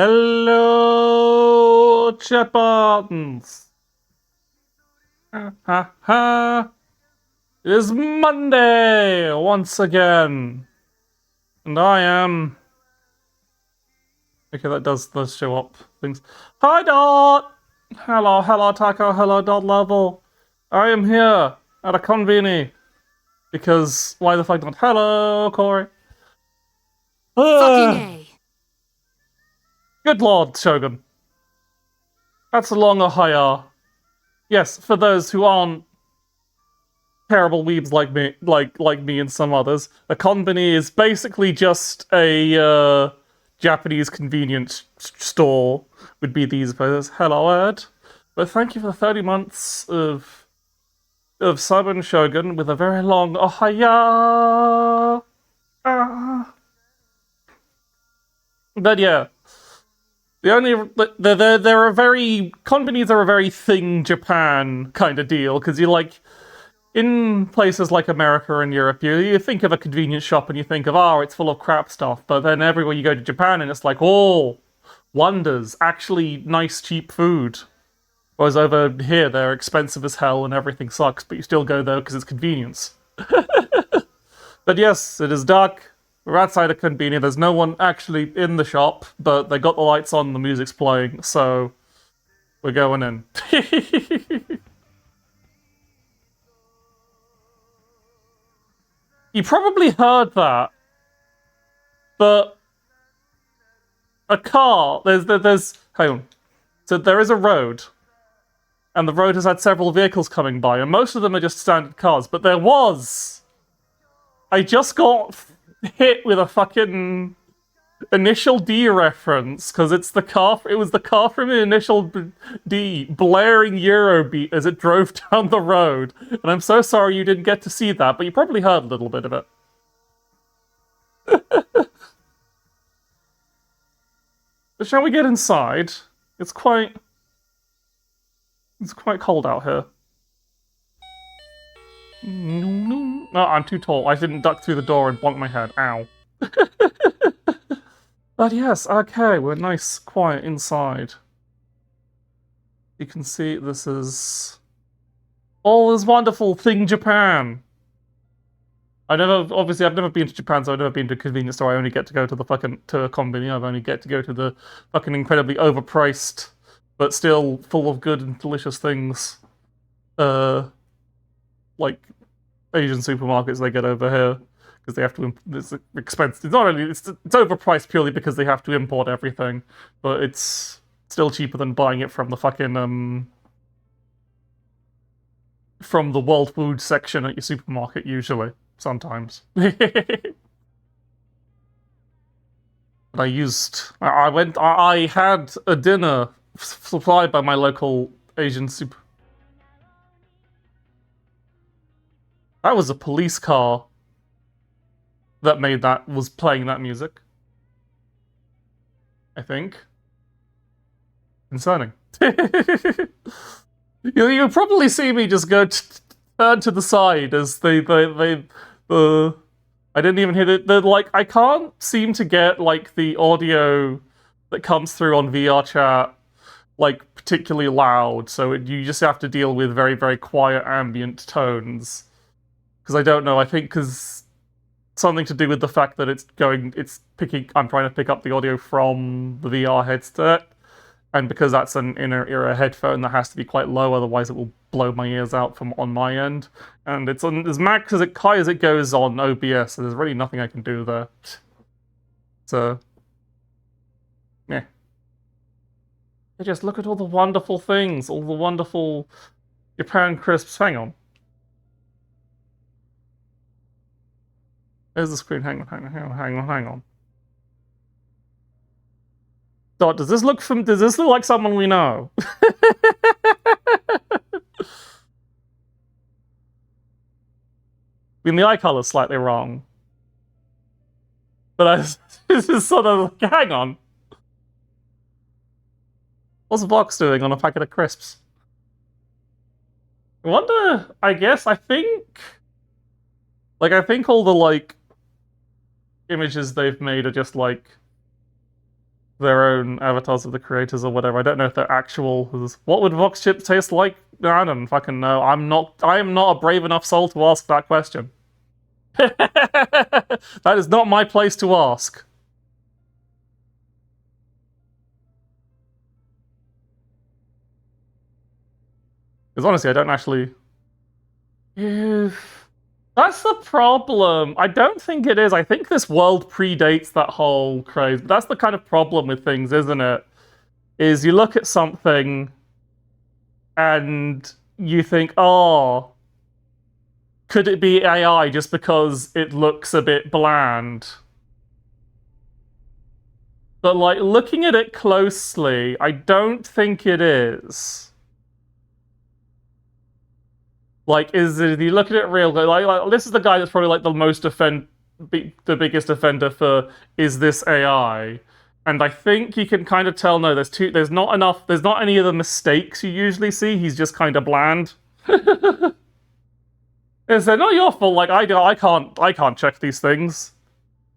Hello, chat buttons. Ha ha ha. It is Monday once again. And I am... Okay, that does show up things. Hi, Dot! Hello, Taco. Hello, Dot Level. I am here at a konbini. Because, why the fuck not? Hello, Corey. Fucking Ah, A. good lord, Shogun. That's a long Ohio. Yes, for those who aren't terrible weebs like me and some others, a konbini is basically just a Japanese convenience store. Would be these places. Hello, Ed. But thank you for 30 months of Southern Shogun with a very long ohaya. Ah. But yeah, they're a very konbinis are a very thing Japan kind of deal because you like. In places like America and Europe, you think of a convenience shop and you think of, oh, it's full of crap stuff. But then everywhere you go to Japan and it's like, oh, wonders, actually nice, cheap food. Whereas over here, they're expensive as hell and everything sucks, but you still go there because it's convenience. But yes, it is dark. We're outside a konbini. There's no one actually in the shop, but they got the lights on, the music's playing, so we're going in. You probably heard that, but a car. There's. Hang on. So there is a road, and the road has had several vehicles coming by, and most of them are just standard cars. But there was. I just got hit with a fucking Initial D reference because it's the car. It was the car from Initial D blaring Eurobeat as it drove down the road. And I'm so sorry you didn't get to see that, but you probably heard a little bit of it. But shall we get inside? It's quite cold out here. No, I'm too tall. I didn't duck through the door and bonk my head. Ow. But yes, okay, we're nice, quiet inside. You can see this is all is wonderful thing Japan. I've never been to Japan, so I've never been to a convenience store. I only get to go to the to a konbini. I've only get to go to the fucking incredibly overpriced, but still full of good and delicious things. Like Asian supermarkets they get over here because they have to. It's expensive. It's not only it's overpriced purely because they have to import everything, but it's still cheaper than buying it from the fucking from the world food section at your supermarket usually. Sometimes. But I had a dinner supplied by my local Asian super. That was a police car that was playing that music. I think. Concerning. You'll probably see me just go turn to the side as I didn't even hit it. Like, I can't seem to get, like, the audio that comes through on VRChat, like, particularly loud, so you just have to deal with very, very quiet ambient tones. Because I don't know, I think because something to do with the fact that I'm trying to pick up the audio from the VR headset, and because that's an inner-ear headphone that has to be quite low, otherwise it will blow my ears out from on my end. And it's on as max as high as it goes on OBS, so there's really nothing I can do there. So, yeah. Just look at all the wonderful things, all the wonderful Japan crisps. Hang on. There's the screen. Hang on. Dot, does this look like someone we know? I mean, the eye color's slightly wrong. But this is sort of like, hang on. What's Vox doing on a packet of crisps? I wonder, I think all the, like, images they've made are just, like, their own avatars of the creators or whatever. I don't know if they're actual. What would Vox chips taste like? I don't fucking know. I am not a brave enough soul to ask that question. That is not my place to ask. Because honestly, I don't actually. That's the problem. I don't think it is. I think this world predates that whole craze. But that's the kind of problem with things, isn't it? Is you look at something and you think, oh, could it be AI just because it looks a bit bland? But like looking at it closely, I don't think it is. Like, is it, if you look at it real, like this is the guy that's probably like the biggest offender for is this AI? And I think you can kind of tell no, there's not enough, there's not any of the mistakes you usually see. He's just kind of bland. It's not your fault. Like I can't check these things.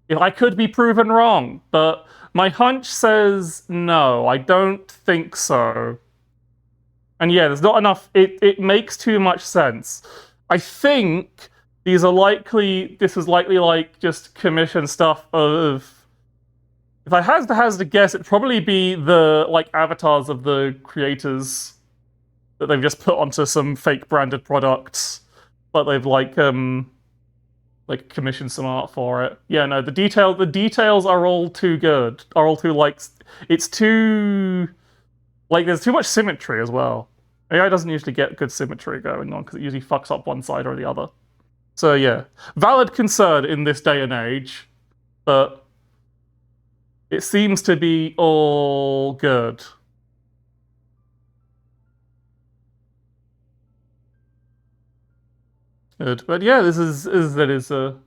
If I could be proven wrong, but my hunch says no. I don't think so. And yeah, there's not enough. It makes too much sense. I think this is likely like just commission stuff of. If I had to guess, it'd probably be the like avatars of the creators that they've just put onto some fake branded products, but they've like commissioned some art for it. Yeah, no, the details are all too good. Are all too like it's too like there's too much symmetry as well. AI doesn't usually get good symmetry going on because it usually fucks up one side or the other. So yeah, valid concern in this day and age, but it seems to be all good. Good, but yeah, this is it'll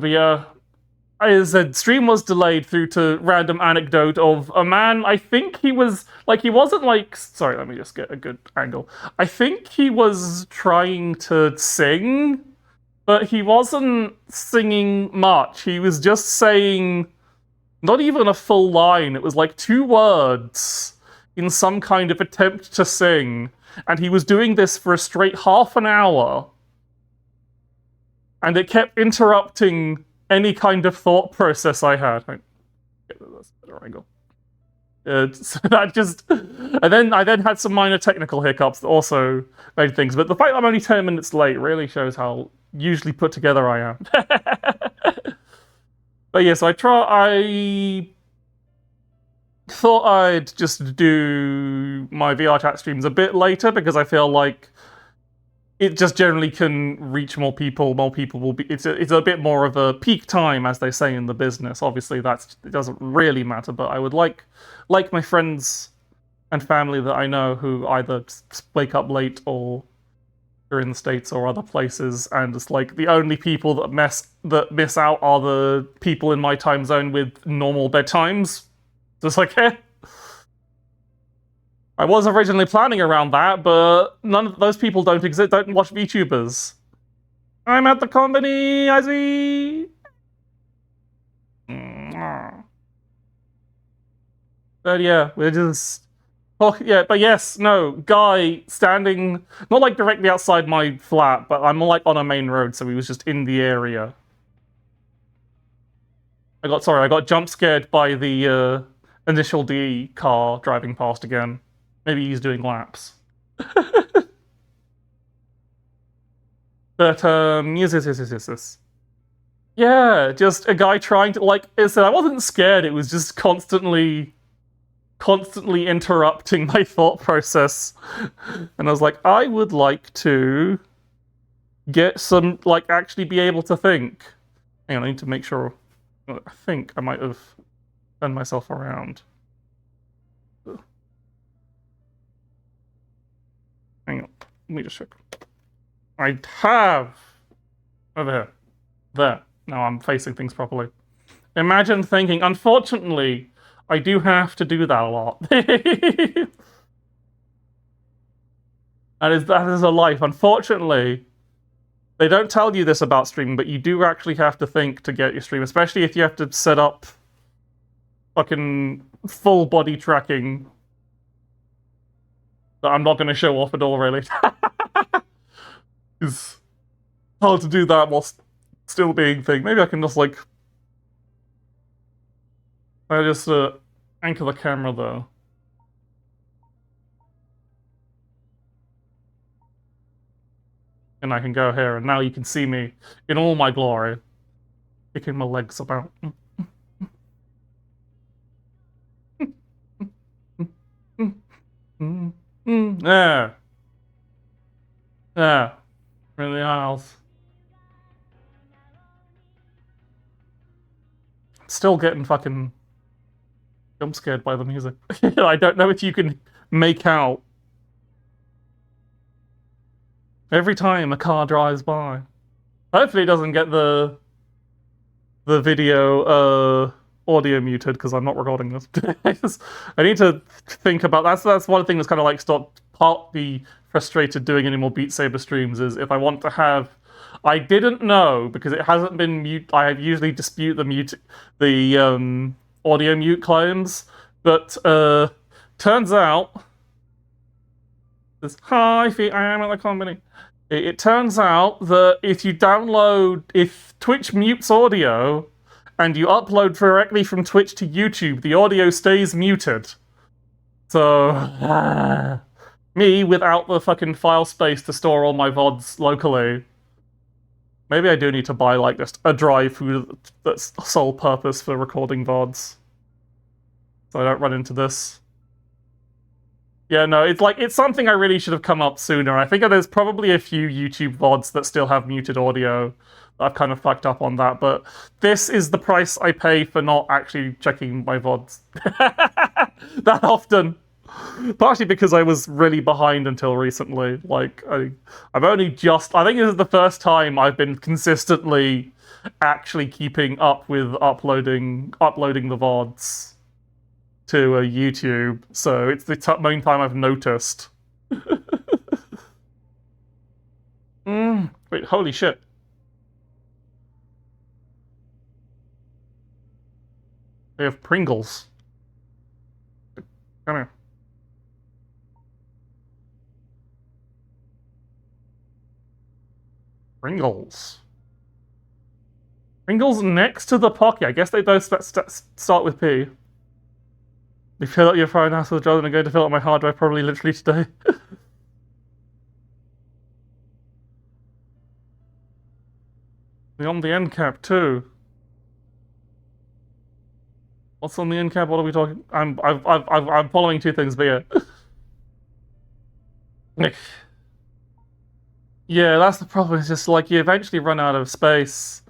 be as I said, stream was delayed due to random anecdote of a man. I think he was like he wasn't like. Sorry, let me just get a good angle. I think he was trying to sing, but he wasn't singing much. He was just saying not even a full line. It was like 2 words in some kind of attempt to sing, and he was doing this for a straight half an hour, and it kept interrupting any kind of thought process I had. That's a better angle. So that just, and then I had some minor technical hiccups that also made things. But the fact that I'm only 10 minutes late really shows how usually put together I am. But yeah, so I thought I'd just do my VRChat streams a bit later because I feel like it just generally can reach more people. More people will be. It's a bit more of a peak time, as they say in the business. Obviously, it doesn't really matter. But I would like my friends and family that I know who either wake up late or are in the States or other places, and it's like the only people that miss out are the people in my time zone with normal bedtimes. Just like, I was originally planning around that, but none of those people don't exist. Don't watch VTubers. I'm at the konbini, I see. But yeah, we're just. Oh yeah, but yes, no guy standing not like directly outside my flat, but I'm like on a main road, so he was just in the area. I got jump scared by the initial D car driving past again. Maybe he's doing laps. But yes. Yeah, just a guy trying to like I said, I wasn't scared, it was just constantly interrupting my thought process. And I was like, I would like to get some like actually be able to think. Hang on, I need to make sure. I think I might have turned myself around. Hang on, let me just check. I have over here. There. Now I'm facing things properly. Imagine thinking, unfortunately, I do have to do that a lot. That is a life. Unfortunately, they don't tell you this about streaming, but you do actually have to think to get your stream, especially if you have to set up fucking full body tracking that I'm not going to show off at all, really. It's hard to do that whilst still being thing. Maybe I can just, like... I just anchor the camera, though. And I can go here, and now you can see me in all my glory, kicking my legs about. Yeah. Yeah. In the aisles. Still getting fucking jump scared by the music. I don't know if you can make out every time a car drives by. Hopefully it doesn't get the video audio muted because I'm not recording this. I need to think about that's one thing that's kind of like stopped partly frustrated doing any more Beat Saber streams is if I want to have I didn't know because it hasn't been mute. I usually dispute the audio mute claims, but turns out this hi I am at the konbini. It turns out that if Twitch mutes audio and you upload directly from Twitch to YouTube, the audio stays muted. So me without the fucking file space to store all my VODs locally. Maybe I do need to buy, like, just a drive that's sole purpose for recording VODs. So I don't run into this. Yeah, no, it's something I really should have come up sooner. I think there's probably a few YouTube VODs that still have muted audio. I've kind of fucked up on that, but this is the price I pay for not actually checking my VODs that often. Partially because I was really behind until recently. Like, I've only just... I think this is the first time I've been consistently actually keeping up with uploading the VODs to YouTube. So it's the main time I've noticed. Wait, holy shit. They have Pringles. Come here. Pringles. Pringles next to the Pocky. I guess they both start with P. You fill up your phone house with a drive and I'm going to fill up my hard drive probably literally today. They're on the end cap too. What's on the end cap? What are we talking? I'm following two things, but yeah. Yeah, that's the problem. It's just like you eventually run out of space.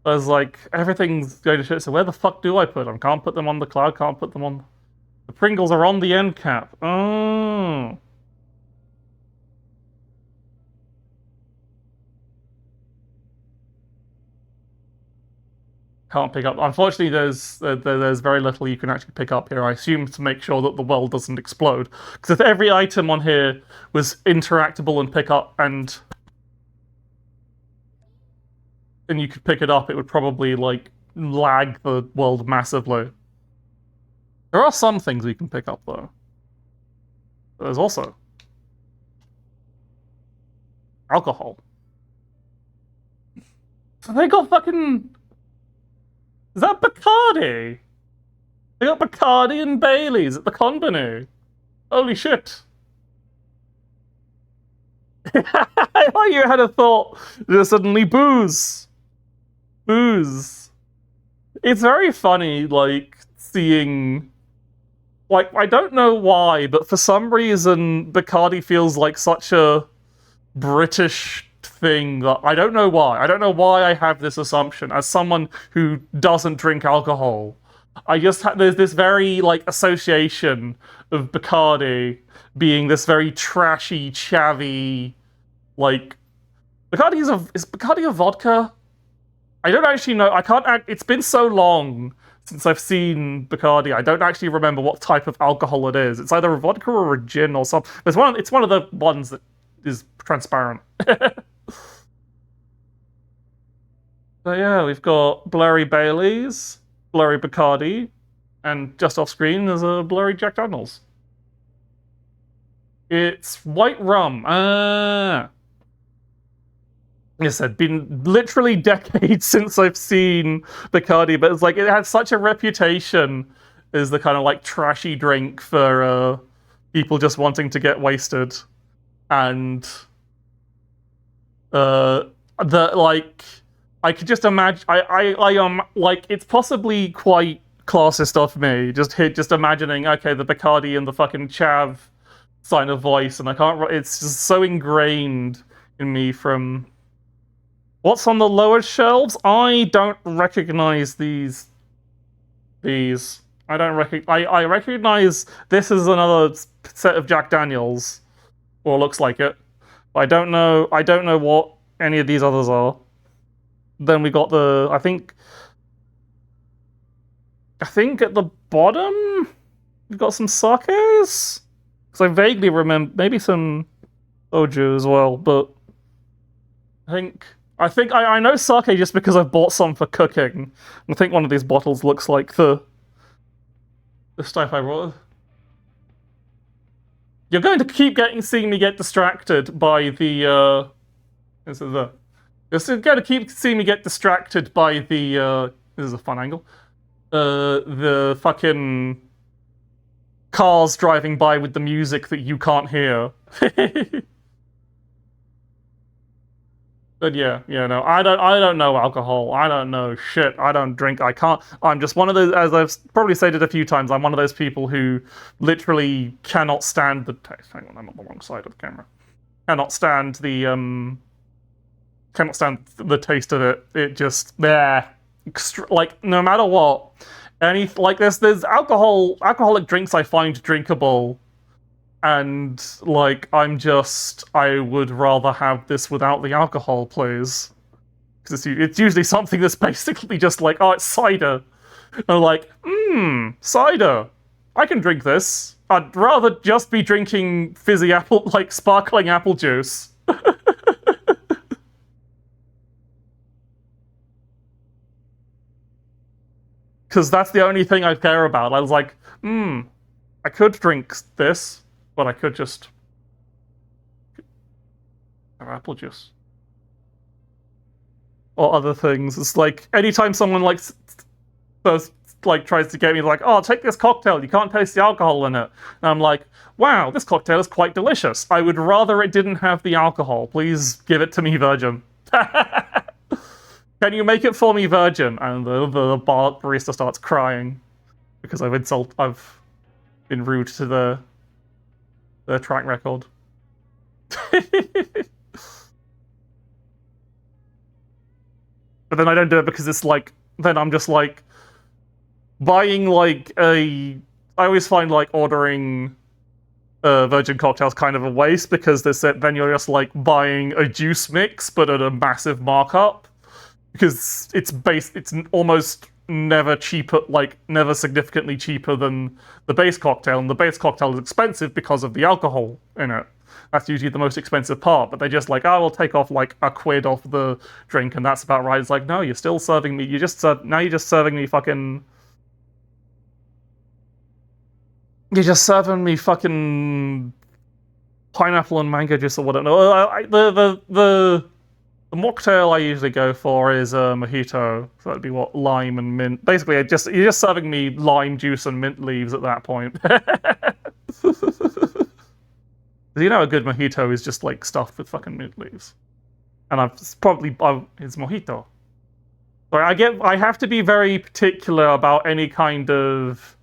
There's like everything's going to shit. So where the fuck do I put them? Can't put them on the cloud. Can't put them on. The Pringles are on the end cap. Oh. Can't pick up. Unfortunately, there's very little you can actually pick up here. I assume to make sure that the world doesn't explode. Because if every item on here was interactable and pick up and you could pick it up, it would probably like lag the world massively. There are some things we can pick up though. There's also alcohol. So they got fucking. Is that Bacardi? They got Bacardi and Baileys at the konbini. Holy shit. I thought you had a thought. There's suddenly booze. Booze. It's very funny, like, seeing... Like, I don't know why, but for some reason, Bacardi feels like such a British thing that I don't know why. I don't know why I have this assumption as someone who doesn't drink alcohol. I just there's this very like association of Bacardi being this very trashy, chavvy, like is Bacardi a vodka? I don't actually know. I can't. It's been so long since I've seen Bacardi. I don't actually remember what type of alcohol it is. It's either a vodka or a gin or something. It's one of the ones that is transparent. So yeah, we've got blurry Baileys, blurry Bacardi, And just off screen is a blurry Jack Daniels. It's white rum. Like I said, been literally decades since I've seen Bacardi, but it's like it had such a reputation as the kind of like trashy drink for people just wanting to get wasted, and the like I could just imagine. I like it's possibly quite classist of me just imagining okay the Bacardi and the fucking chav sign of voice, and I can't. It's just so ingrained in me from. What's on the lower shelves? I don't recognize these. I don't recognize. I recognize this is another set of Jack Daniels, or looks like it. But I don't know. I don't know what any of these others are. Then we got the. I think at the bottom we've got some sakes. Because I vaguely remember maybe some soju as well, but I think I know sake just because I've bought some for cooking. I think one of these bottles looks like the stuff I brought. You're going to keep seeing me get distracted by the this is a. You're going to keep seeing me get distracted by the this is a fun angle. The fucking cars driving by with the music that you can't hear. But yeah, no, I don't know alcohol. I don't know shit. I don't drink. I can't. I'm just one of those, as I've probably said it a few times, I'm one of those people who literally cannot stand the taste. Hang on, I'm on the wrong side of the camera. Cannot stand the taste of it. It just like no matter what. Like there's alcoholic drinks I find drinkable. And, like, I would rather have this without the alcohol, please. Because it's usually something that's basically just like, oh, it's cider. And I'm like, cider. I can drink this. I'd rather just be drinking fizzy sparkling apple juice. Because that's the only thing I care about. I was like, I could drink this. But I could just have apple juice. Or other things. It's like, anytime someone tries to get me like, oh, take this cocktail, you can't taste the alcohol in it. And I'm like, wow, this cocktail is quite delicious. I would rather it didn't have the alcohol. Please give it to me virgin. Can you make it for me virgin? And the bar barista starts crying. Because I've been rude to their track record. But then I don't do it because it's like, then I'm just like, buying I always find like ordering virgin cocktails kind of a waste because then you're just like buying a juice mix but at a massive markup. Because it's almost never cheaper, like never significantly cheaper than the base cocktail, and the base cocktail is expensive because of the alcohol in it. That's usually the most expensive part, but they just like, oh, we'll take off like a quid off the drink and that's about right. It's like, no, you're still serving me, now you're just serving me fucking pineapple and mango juice or whatever. No, the mocktail I usually go for is a mojito. So that'd be what, lime and mint. Basically, you're just serving me lime juice and mint leaves at that point. You know, a good mojito is just like stuffed with fucking mint leaves. And it's mojito. Sorry, I have to be very particular about any kind of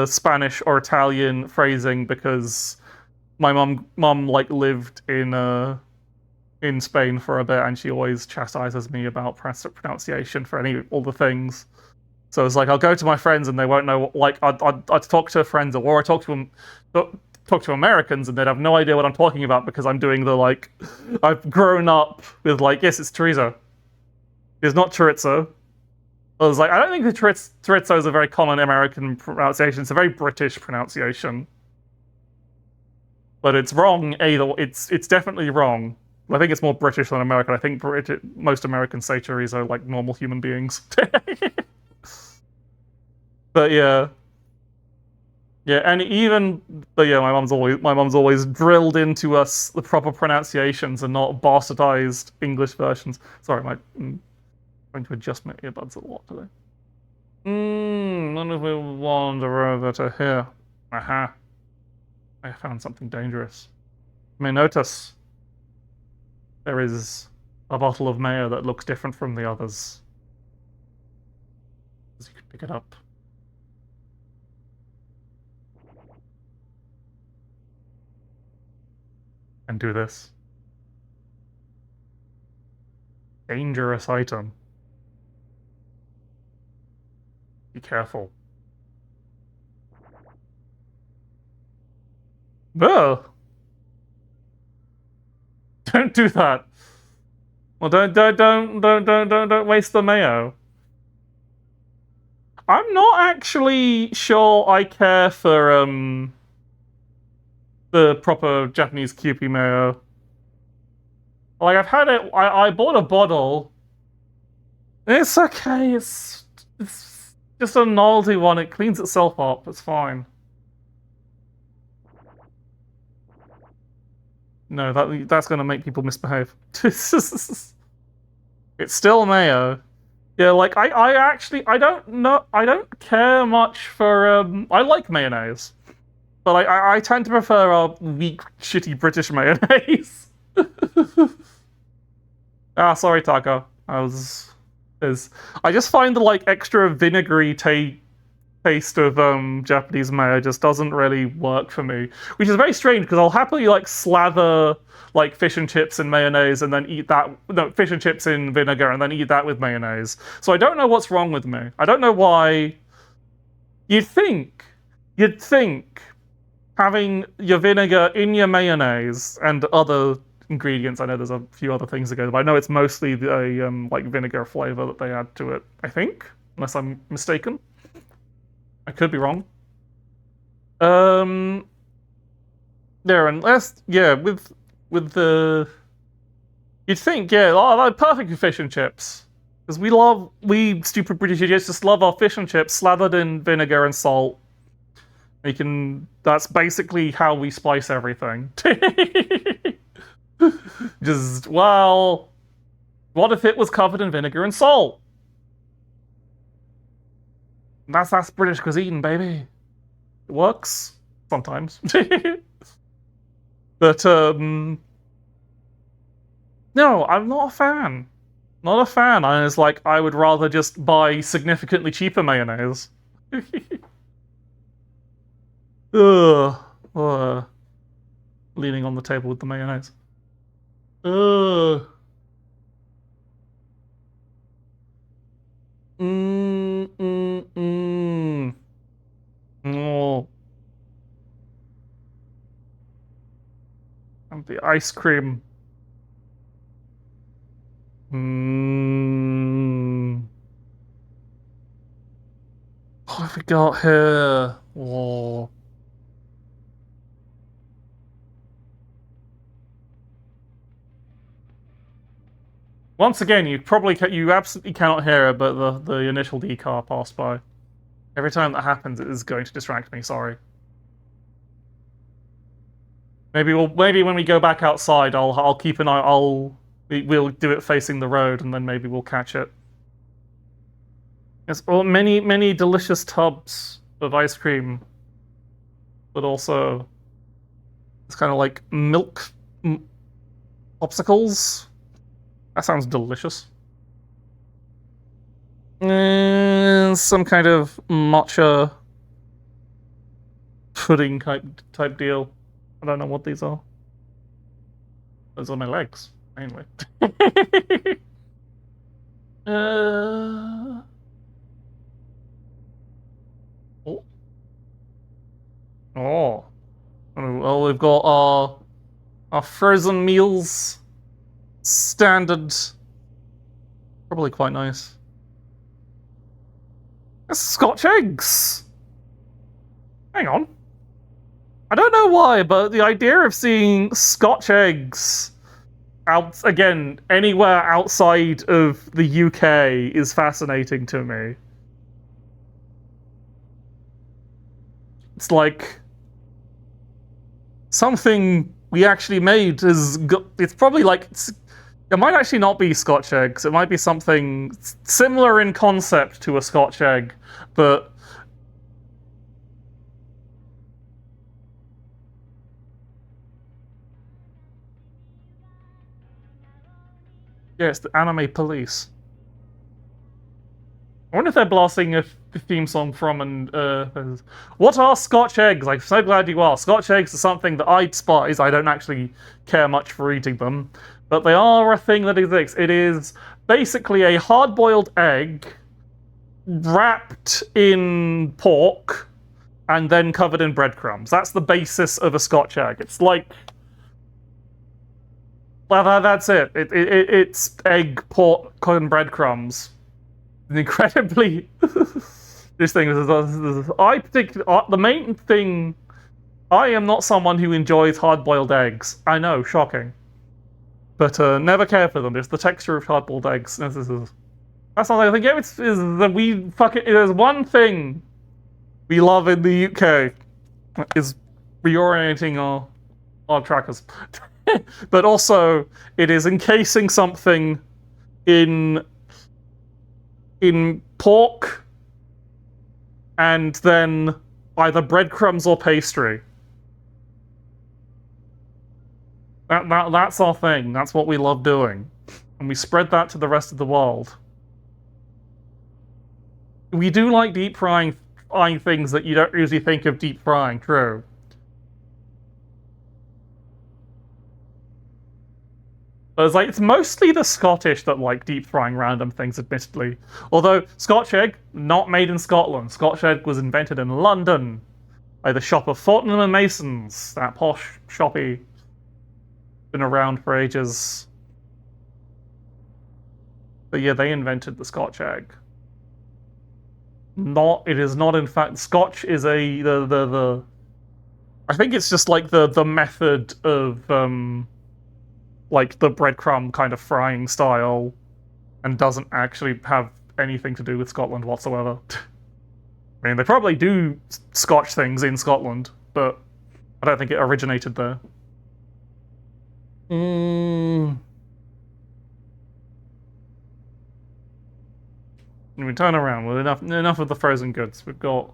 Spanish or Italian phrasing because my mum like lived in Spain for a bit, and she always chastises me about pronunciation for all the things. So it's like I'll go to my friends and they won't know. Like I'd talk to friends, or I talk to Americans, and they'd have no idea what I'm talking about because I'm doing the like. I've grown up with like, yes, it's chorizo. It's not chorizo. I was like, I don't think the chorizo is a very common American pronunciation. It's a very British pronunciation, but it's wrong. It's definitely wrong. I think it's more British than American. I think most Americans say chorizo like normal human beings. But yeah. Yeah, and even but yeah, my mum's always drilled into us the proper pronunciations and not bastardized English versions. Sorry, I'm trying to adjust my earbuds a lot today. Wonder if we wander over to here. Aha. I found something dangerous. You may notice there is a bottle of mayo that looks different from the others. You could pick it up. And do this. Dangerous item. Be careful. Ugh. Don't do that. Well, don't waste the mayo. I'm not actually sure I care for the proper Japanese Kewpie mayo. Like I've had it. I bought a bottle. It's okay. It's just a novelty one. It cleans itself up. It's fine. No, that's gonna make people misbehave. It's still mayo. Yeah, like I don't know. I don't care much for I like mayonnaise, but I tend to prefer our weak, shitty British mayonnaise. Ah, sorry, Taco. I just find the like extra vinegary taste of Japanese mayo just doesn't really work for me, which is very strange because I'll happily like slather like fish and chips in mayonnaise and then eat that fish and chips in vinegar and then eat that with mayonnaise. So I don't know what's wrong with me. I don't know why. You'd think having your vinegar in your mayonnaise and other ingredients. I know there's a few other things that go, but I know it's mostly the like vinegar flavor that they add to it. I think, unless I'm mistaken. I could be wrong. There and with the you'd think like perfect for fish and chips because we stupid British idiots just love our fish and chips slathered in vinegar and salt. That's basically how we spice everything. Just what if it was covered in vinegar and salt? That's British cuisine, baby. It works sometimes. But no, I'm not a fan. Not a fan. I would rather just buy significantly cheaper mayonnaise. Ugh. Leaning on the table with the mayonnaise. Ugh. Oh. And the ice cream. What have we got here? Oh. Once again, you absolutely cannot hear it, but the initial decar passed by. Every time that happens, it is going to distract me. Sorry. Maybe when we go back outside, I'll keep an eye. We'll do it facing the road, and then maybe we'll catch it. Yes, well, many delicious tubs of ice cream, but also it's kind of like milk popsicles. That sounds delicious. Some kind of matcha pudding type deal. I don't know what these are. Those are my legs, mainly. Oh. Oh. Well, we've got our frozen meals. Standard. Probably quite nice. That's Scotch eggs. Hang on. I don't know why, but the idea of seeing Scotch eggs anywhere outside of the UK is fascinating to me. It's like something we actually made it's probably like it might actually not be Scotch eggs. It might be something similar in concept to a Scotch egg, but yeah, it's the anime police. I wonder if they're blasting a theme song from and what are Scotch eggs? I'm so glad you asked. Scotch eggs are something that I despise. I don't actually care much for eating them, but they are a thing that exists. It is basically a hard-boiled egg wrapped in pork and then covered in breadcrumbs. That's the basis of a Scotch egg. It's like, well, that's it. It's egg, pork, and breadcrumbs. Incredibly this thing I particularly the main thing, I am not someone who enjoys hard-boiled eggs. I know, shocking, but never care for them. It's the texture of hard-boiled eggs. That's something I think. Yeah, is that we fucking, there's one thing we love in the UK is reorienting our trackers. But also it is encasing something in pork and then either breadcrumbs or pastry. That's our thing. That's what we love doing. And we spread that to the rest of the world. We do like deep frying things that you don't usually think of deep frying, true. But it's mostly the Scottish that like deep frying random things, admittedly. Although, Scotch egg, not made in Scotland. Scotch egg was invented in London by the shop of Fortnum and Masons. That posh shoppy. Been around for ages. But yeah, they invented the Scotch egg. It is not in fact, Scotch is I think it's just like the method of, like the breadcrumb kind of frying style, and doesn't actually have anything to do with Scotland whatsoever. I mean, they probably do Scotch things in Scotland, but I don't think it originated there. We turn around with enough of the frozen goods. We've got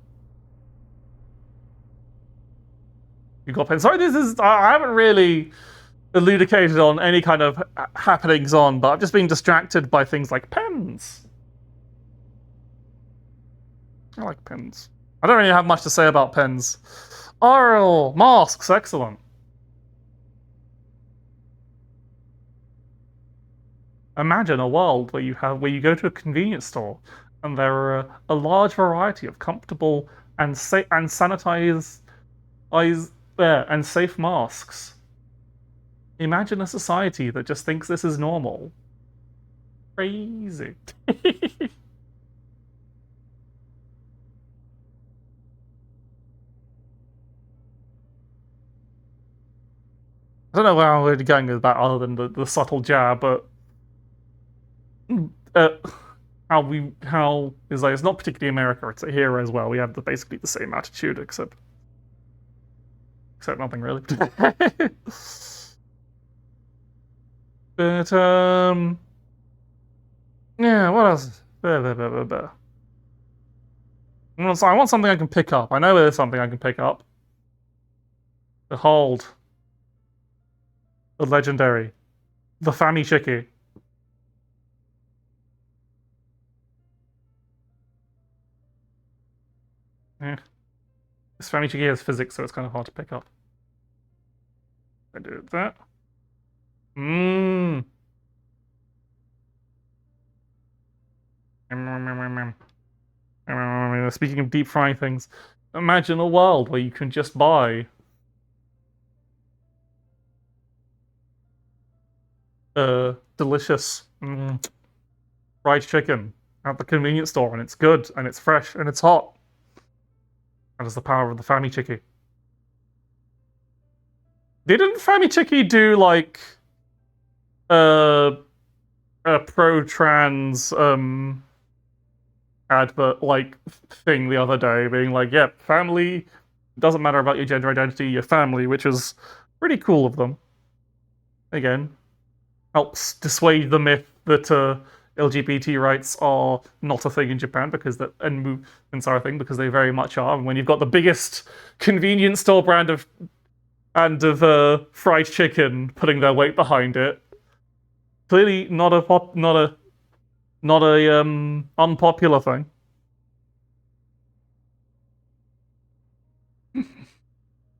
pens. Sorry, I haven't really elucidated on any kind of happenings on, but I've just been distracted by things like pens. I like pens. I don't really have much to say about pens. Oral masks, excellent. Imagine a world where you go to a convenience store and there are a large variety of comfortable and sanitized and safe masks. Imagine a society that just thinks this is normal. Crazy. I don't know where I'm really going with that other than the subtle jab, but how is like, it's not particularly America, it's here as well. We have basically the same attitude, except nothing really. But yeah, what else? I want something I can pick up. I know there's something I can pick up. Behold, the legendary, the Fammy Chicky. Yeah. This Fammy Chicky has physics, so it's kind of hard to pick up. I do that. Speaking of deep frying things, imagine a world where you can just buy delicious fried chicken at the convenience store, and it's good, and it's fresh, and it's hot. That is the power of the Fammy Chicky. Didn't Fammy Chicky do like a pro-trans advert like thing the other day, being like, "Yep, family It doesn't matter about your gender identity, your family, which is pretty cool of them. Again, helps dissuade the myth that LGBT rights are not a thing in Japan because that and are a thing because they very much are. And when you've got the biggest convenience store brand of fried chicken putting their weight behind it, clearly not a unpopular thing.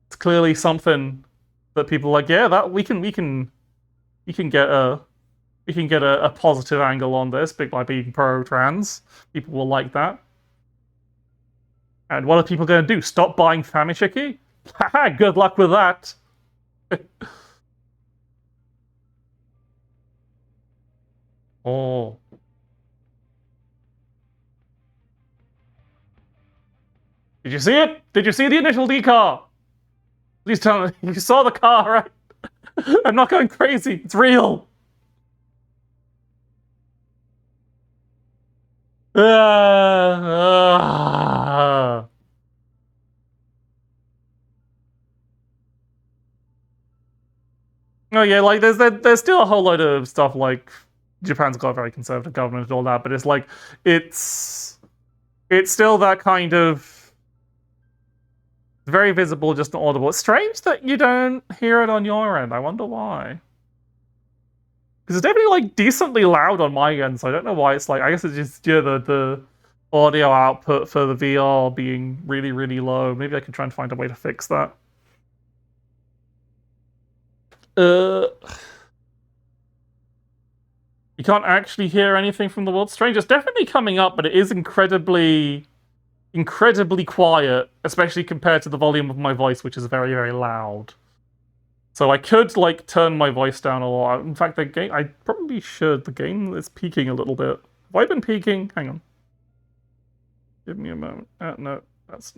It's clearly something that people are like. Yeah, that we can get a positive angle on this, by being pro-trans. People will like that. And what are people going to do? Stop buying Famishiki? Haha, good luck with that. Oh. Did you see it? Did you see the initial decar? Please tell me you saw the car, right? I'm not going crazy. It's real. Oh yeah, like there's still a whole load of stuff like Japan's got a very conservative government and all that, but it's like it's still that kind of very visible, just not audible. It's strange that you don't hear it on your end. I wonder why. Because it's definitely like decently loud on my end, so I don't know why it's like. I guess it's just the audio output for the VR being really, really low. Maybe I can try and find a way to fix that. You can't actually hear anything from the world strange. It's definitely coming up, but it is incredibly quiet, especially compared to the volume of my voice, which is very, very loud. So I could like turn my voice down a lot. In fact, the game I probably should. The game is peaking a little bit. Have I been peaking? Hang on. Give me a moment. No, that's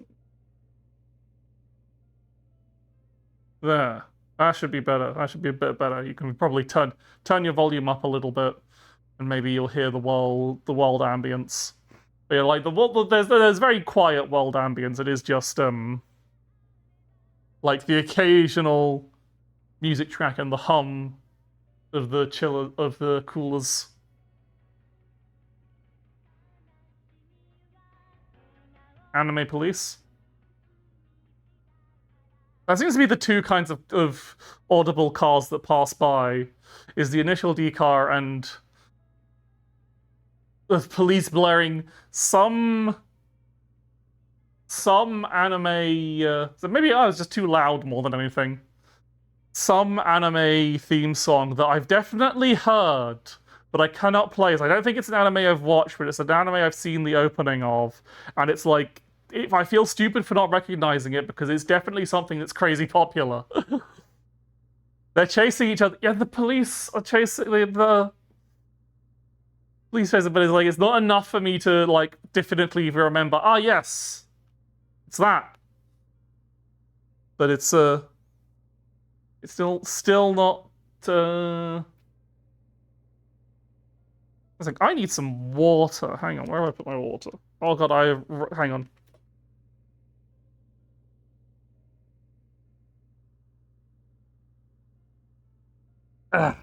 there. That should be better. That should be a bit better. You can probably turn your volume up a little bit, and maybe you'll hear the world ambience. But yeah, like the world, there's very quiet world ambience. It is just like the occasional music track and the hum of the coolers. Anime police. That seems to be the two kinds of audible cars that pass by, is the initial decar and the police blaring some anime. So maybe I was just too loud more than anything. Some anime theme song that I've definitely heard, but I cannot play. So I don't think it's an anime I've watched, but it's an anime I've seen the opening of, and it's like. I feel stupid for not recognizing it because it's definitely something that's crazy popular. They're chasing each other. Yeah, the police are chasing the police chasing, but it's like it's not enough for me to like definitively remember. Ah, yes, it's that. But it's still not. I was like, I need some water. Hang on, where do I put my water? Oh god, hang on. I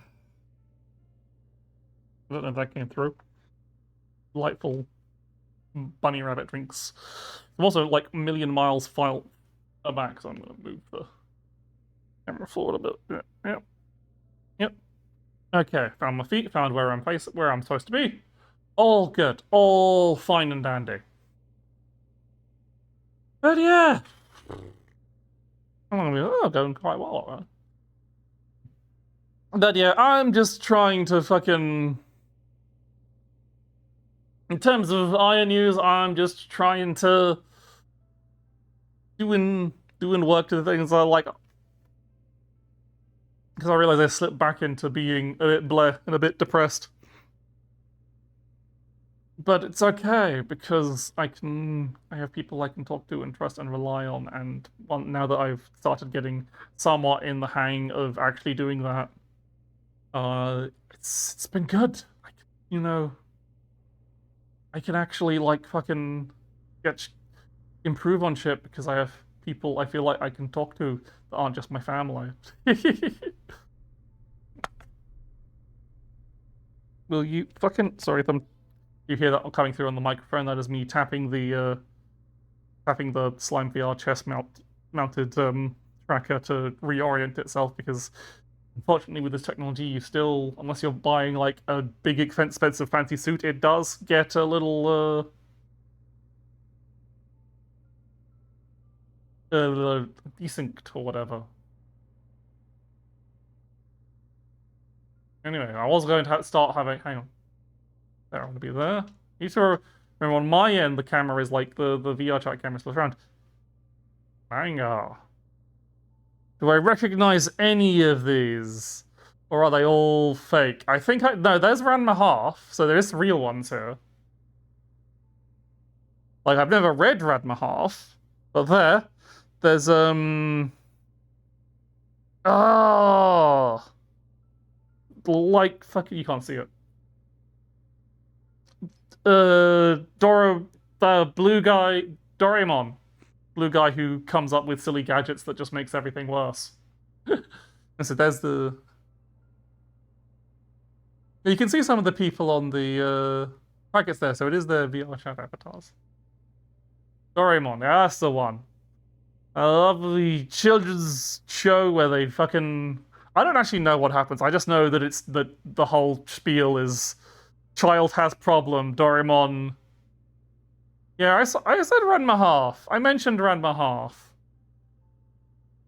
don't know if that came through. Delightful bunny rabbit drinks. I'm also like a million miles back, so I'm going to move the camera forward a bit. Yep. Okay, found my feet, found where I'm supposed to be. All good, all fine and dandy. But yeah, going quite well. Right? But yeah, I'm just trying to fucking. In terms of Iron News, I'm just trying to doing work to the things I like. Because I realize I slipped back into being a bit bleh and a bit depressed. But it's okay because I have people I can talk to and trust and rely on, and now that I've started getting somewhat in the hang of actually doing that, it's been good. Like, I can actually like fucking improve on shit because I have people I feel like I can talk to that aren't just my family. Will you fucking... Sorry if you hear that coming through on the microphone. That is me tapping the Slime VR chest mounted tracker to reorient itself, because unfortunately with this technology you still, unless you're buying like a big expensive fancy suit, it does get a little desynced or whatever. Anyway, I was going to start having... Hang on. There, I'm going to be there. You need to remember, on my end, the camera is like the VRChat camera split around. Manga. Do I recognize any of these? Or are they all fake? I think no, there's Ranma Half, so there is real ones here. Like, I've never read Ranma Half, but there's, oh! Like, fuck, you can't see it. The blue guy, Doraemon. Blue guy who comes up with silly gadgets that just makes everything worse. And so there's the... You can see some of the people on the packets there, so it is the VRChat avatars. Doraemon, yeah, that's the one. A lovely children's show where they fucking... I don't actually know what happens. I just know that it's that the whole spiel is child has problem, Doraemon. Yeah, I said Ranma Half. I mentioned Ranma Half.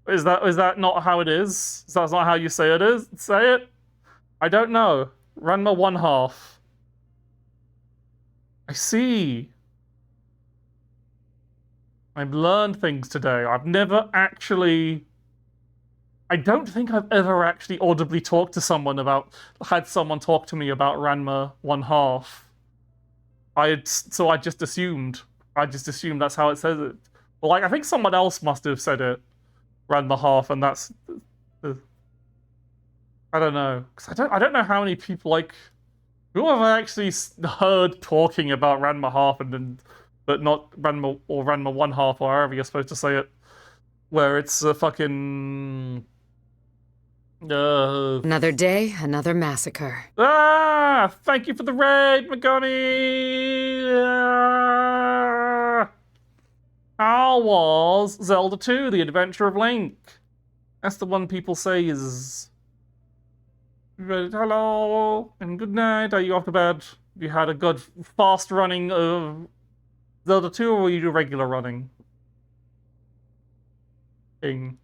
Is that not how it is? Is that not how you say it is? Say it? I don't know. Ranma 1/2. I see. I've learned things today. I've never actually... I don't think I've ever actually audibly talked to someone had someone talk to me about Ranma 1/2. So I just assumed that's how it says it. Well, like, I think someone else must have said it, Ranma Half, and that's... I don't know. Because I don't know how many people, like... Who have I actually heard talking about Ranma Half but not Ranma, or Ranma 1/2, or however you're supposed to say it, where it's a fucking... Another day, another massacre. Ah! Thank you for the raid, Magoni! How was Zelda 2, The Adventure of Link? That's the one people say is... Hello, and good night. Are you off to bed? You had a good fast running of Zelda 2, or will you do regular running? Thing.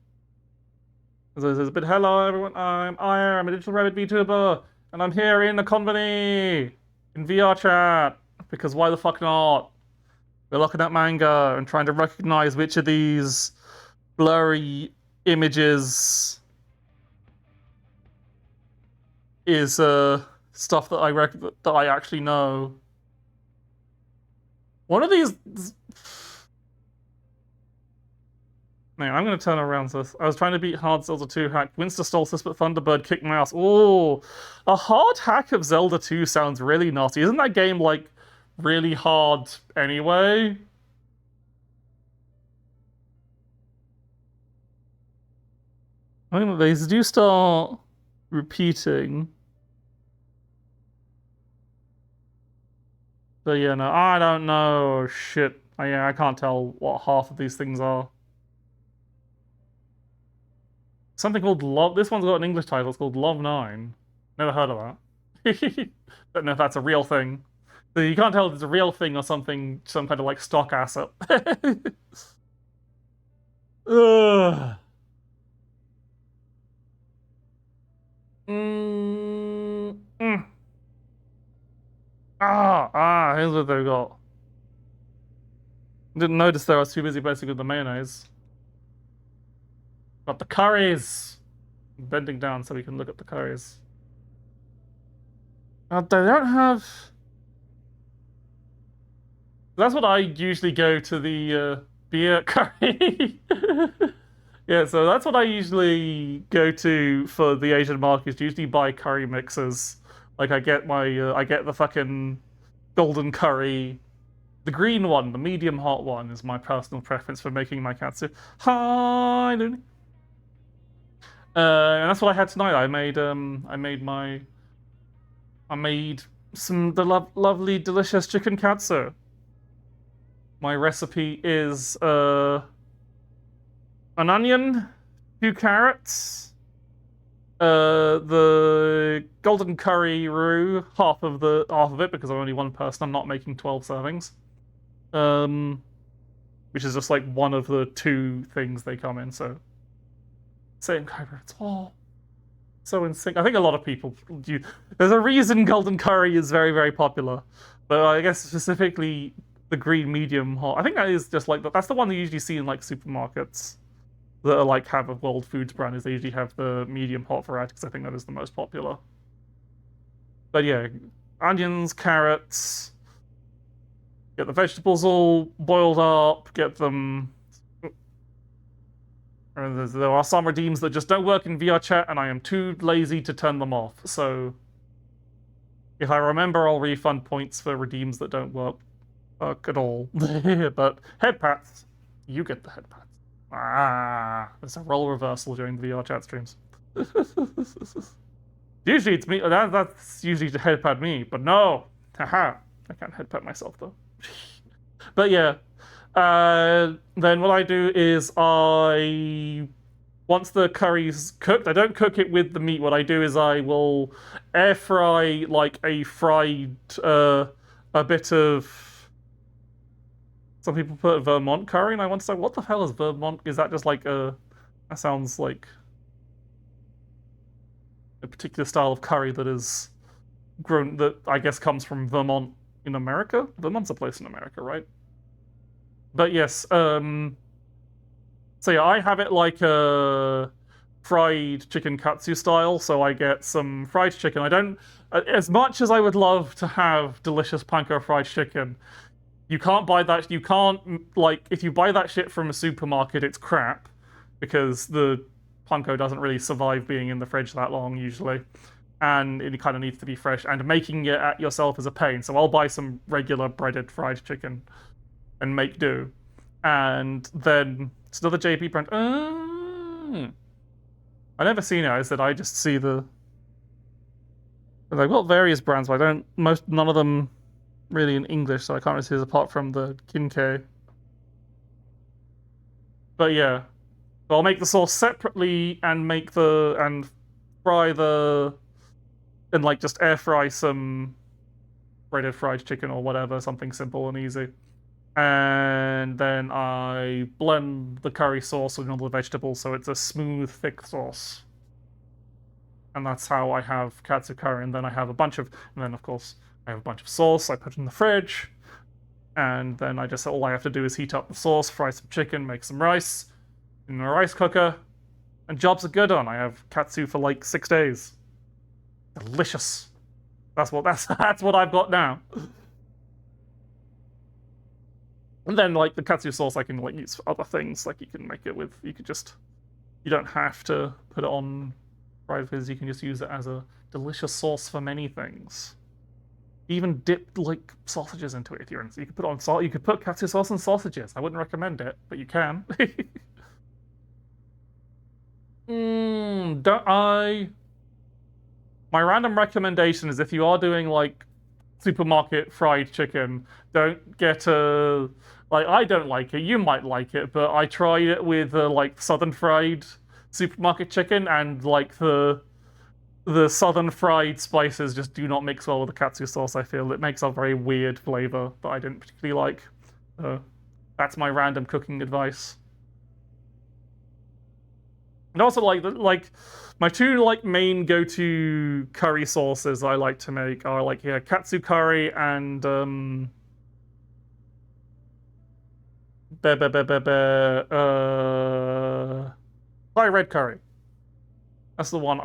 There's a bit, hello everyone, I'm a digital rabbit VTuber, and I'm here in the konbini, in VRChat, because why the fuck not? We're looking at manga and trying to recognize which of these blurry images is stuff that I actually know. One of these... Man, I'm going to turn around this. I was trying to beat Hard Zelda 2 hack. Winster Solstice, but Thunderbird kicked my ass. Ooh, a hard hack of Zelda 2 sounds really nasty. Isn't that game, like, really hard anyway? I mean, they do start repeating. But yeah, no, I don't know. Shit. I can't tell what half of these things are. Something called Love... This one's got an English title. It's called Love 9. Never heard of that. Don't know if that's a real thing. So you can't tell if it's a real thing or something, some kind of, like, stock asset. Ugh. Here's what they've got. Didn't notice there, I was too busy basically with the mayonnaise. Got the curries! I'm bending down so we can look at the curries. They don't have... That's what I usually go to the beer curry. Yeah, so that's what I usually go to for the Asian markets. Usually buy curry mixes. Like, I get my, I get the fucking golden curry The green one, the medium hot one, is my personal preference for making my katsu. Hi, Looney. And that's what I had tonight. I made some lovely, delicious chicken katsu. My recipe is an onion, 2 carrots, the golden curry roux, half of it because I'm only one person. I'm not making 12 servings. Which is just like one of the 2 things they come in. So same kind of, it's all so in sync. I think a lot of people do. There's a reason golden curry is very, very popular, but I guess specifically the green medium hot. I think that is just like that's the one you usually see in like supermarkets that are like have a World Foods brand. Is they usually have the medium hot variety because I think that is the most popular. But yeah, onions, carrots. Get the vegetables all boiled up. Get them. There are some redeems that just don't work in VRChat, and I am too lazy to turn them off. So, if I remember, I'll refund points for redeems that don't work at all. But head pats, you get the head pats. There's a role reversal during the VRChat streams. Usually it's me. That's usually to head pat me, but no, haha, I can't head pat myself though. But yeah. Then what I do is once the curry's cooked, I don't cook it with the meat. What I do is I will air fry like a bit of. Some people put Vermont curry, and I want to say, what the hell is Vermont? Is that just like that sounds like a particular style of curry that is grown, that I guess comes from Vermont in America? Vermont's a place in America, right? But yes, so yeah, I have it like a fried chicken katsu style. So I get some fried chicken. I don't, as much as I would love to have delicious panko fried chicken, you can't buy that. You can't, like, if you buy that shit from a supermarket, it's crap because the panko doesn't really survive being in the fridge that long usually, and it kind of needs to be fresh. And making it at yourself is a pain. So I'll buy some regular breaded fried chicken and make do. And then it's another JP brand. I never seen it. I said I just see the. They've got various brands, but none of them really in English, so I can't really see this apart from the Kinkei. But yeah, so I'll make the sauce separately and fry and like just air fry some breaded fried chicken or whatever, something simple and easy. And then I blend the curry sauce with all the vegetables so it's a smooth, thick sauce. And that's how I have katsu curry. And then of course, I have a bunch of sauce I put in the fridge. And then all I have to do is heat up the sauce, fry some chicken, make some rice in a rice cooker, and jobs are good on. I have katsu for like 6 days. Delicious. That's what I've got now. And then, like, the katsu sauce I can, like, use for other things. Like, you can make it with, you don't have to put it on fried fizz. You can just use it as a delicious sauce for many things. Even dip, like, sausages into it if you're in. So you could put katsu sauce on sausages. I wouldn't recommend it, but you can. My random recommendation is if you are doing, like, supermarket fried chicken, don't get I don't like it. You might like it, but I tried it with like southern fried supermarket chicken, and like the southern fried spices just do not mix well with the katsu sauce. I feel it makes a very weird flavor that I didn't particularly like. That's my random cooking advice. And also, like my 2 like main go-to curry sauces I like to make are like katsu curry and Thai red curry. That's the one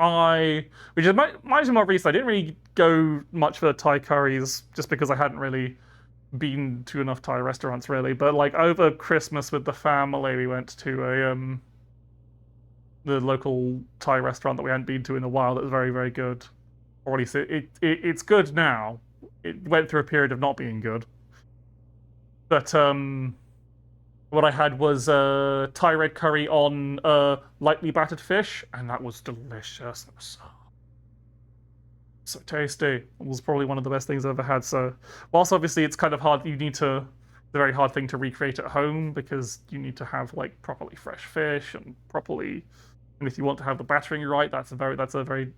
which is much more recent. I didn't really go much for the Thai curries just because I hadn't really been to enough Thai restaurants really. But like over Christmas with the family, we went to the local Thai restaurant that we hadn't been to in a while. That was very, very good. Or at least it's good now. It went through a period of not being good. But what I had was Thai red curry on lightly battered fish, and that was delicious. That was so tasty. It was probably one of the best things I've ever had. So, whilst obviously it's kind of hard, it's a very hard thing to recreate at home because you need to have like properly fresh fish and properly, and if you want to have the battering right, that's a very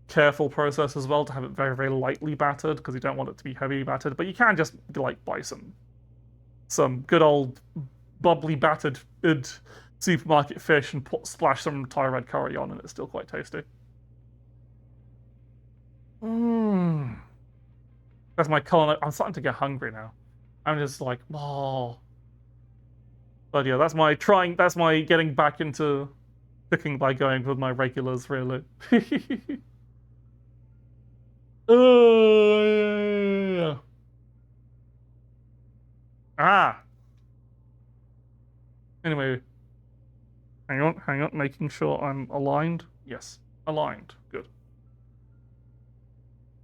careful process as well to have it very very lightly battered because you don't want it to be heavy battered. But you can just like buy some good old bubbly battered supermarket fish and splash some Thai red curry on, and it's still quite tasty. Mmm. That's my culinary. I'm starting to get hungry now. I'm just like, oh. But yeah, that's my trying. That's my getting back into cooking by going with my regulars, really. Yeah. Ah. Anyway, hang on, making sure I'm aligned. Yes, aligned. Good.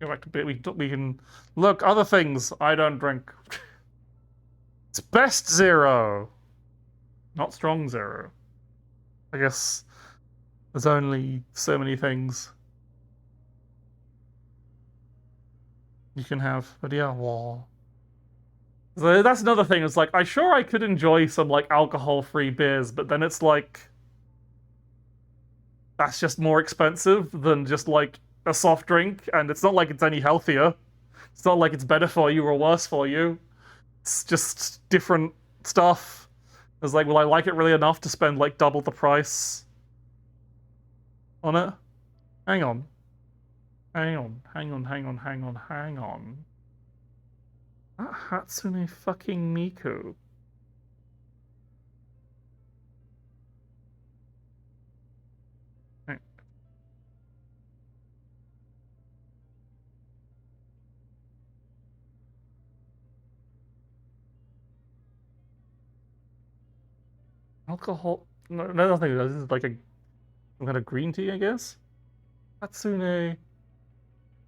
Go back to bit. We can look other things. I don't drink. It's best zero, not strong zero. I guess there's only so many things you can have. But yeah, well. So that's another thing. It's like I could enjoy some like alcohol-free beers, but then it's like that's just more expensive than just like a soft drink, and it's not like it's any healthier. It's not like it's better for you or worse for you. It's just different stuff. It's like, will I like it really enough to spend like double the price on it? Hang on. Hang on. That Hatsune fucking Miku. Alcohol? No, nothing. This is like some kind of green tea, I guess. Hatsune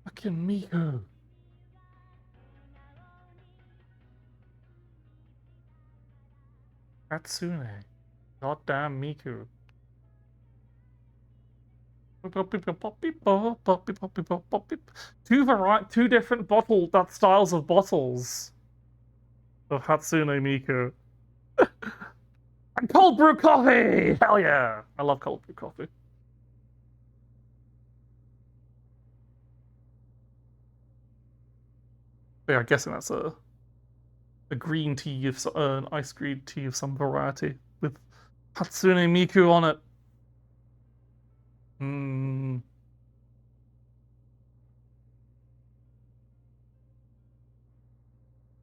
fucking Miku. Hatsune. Goddamn Miku. Two different styles of bottles of Hatsune Miku. And cold brew coffee! Hell yeah! I love cold brew coffee. Yeah, I'm guessing that's a green tea of an ice green tea of some variety with Hatsune Miku on it. Hmm.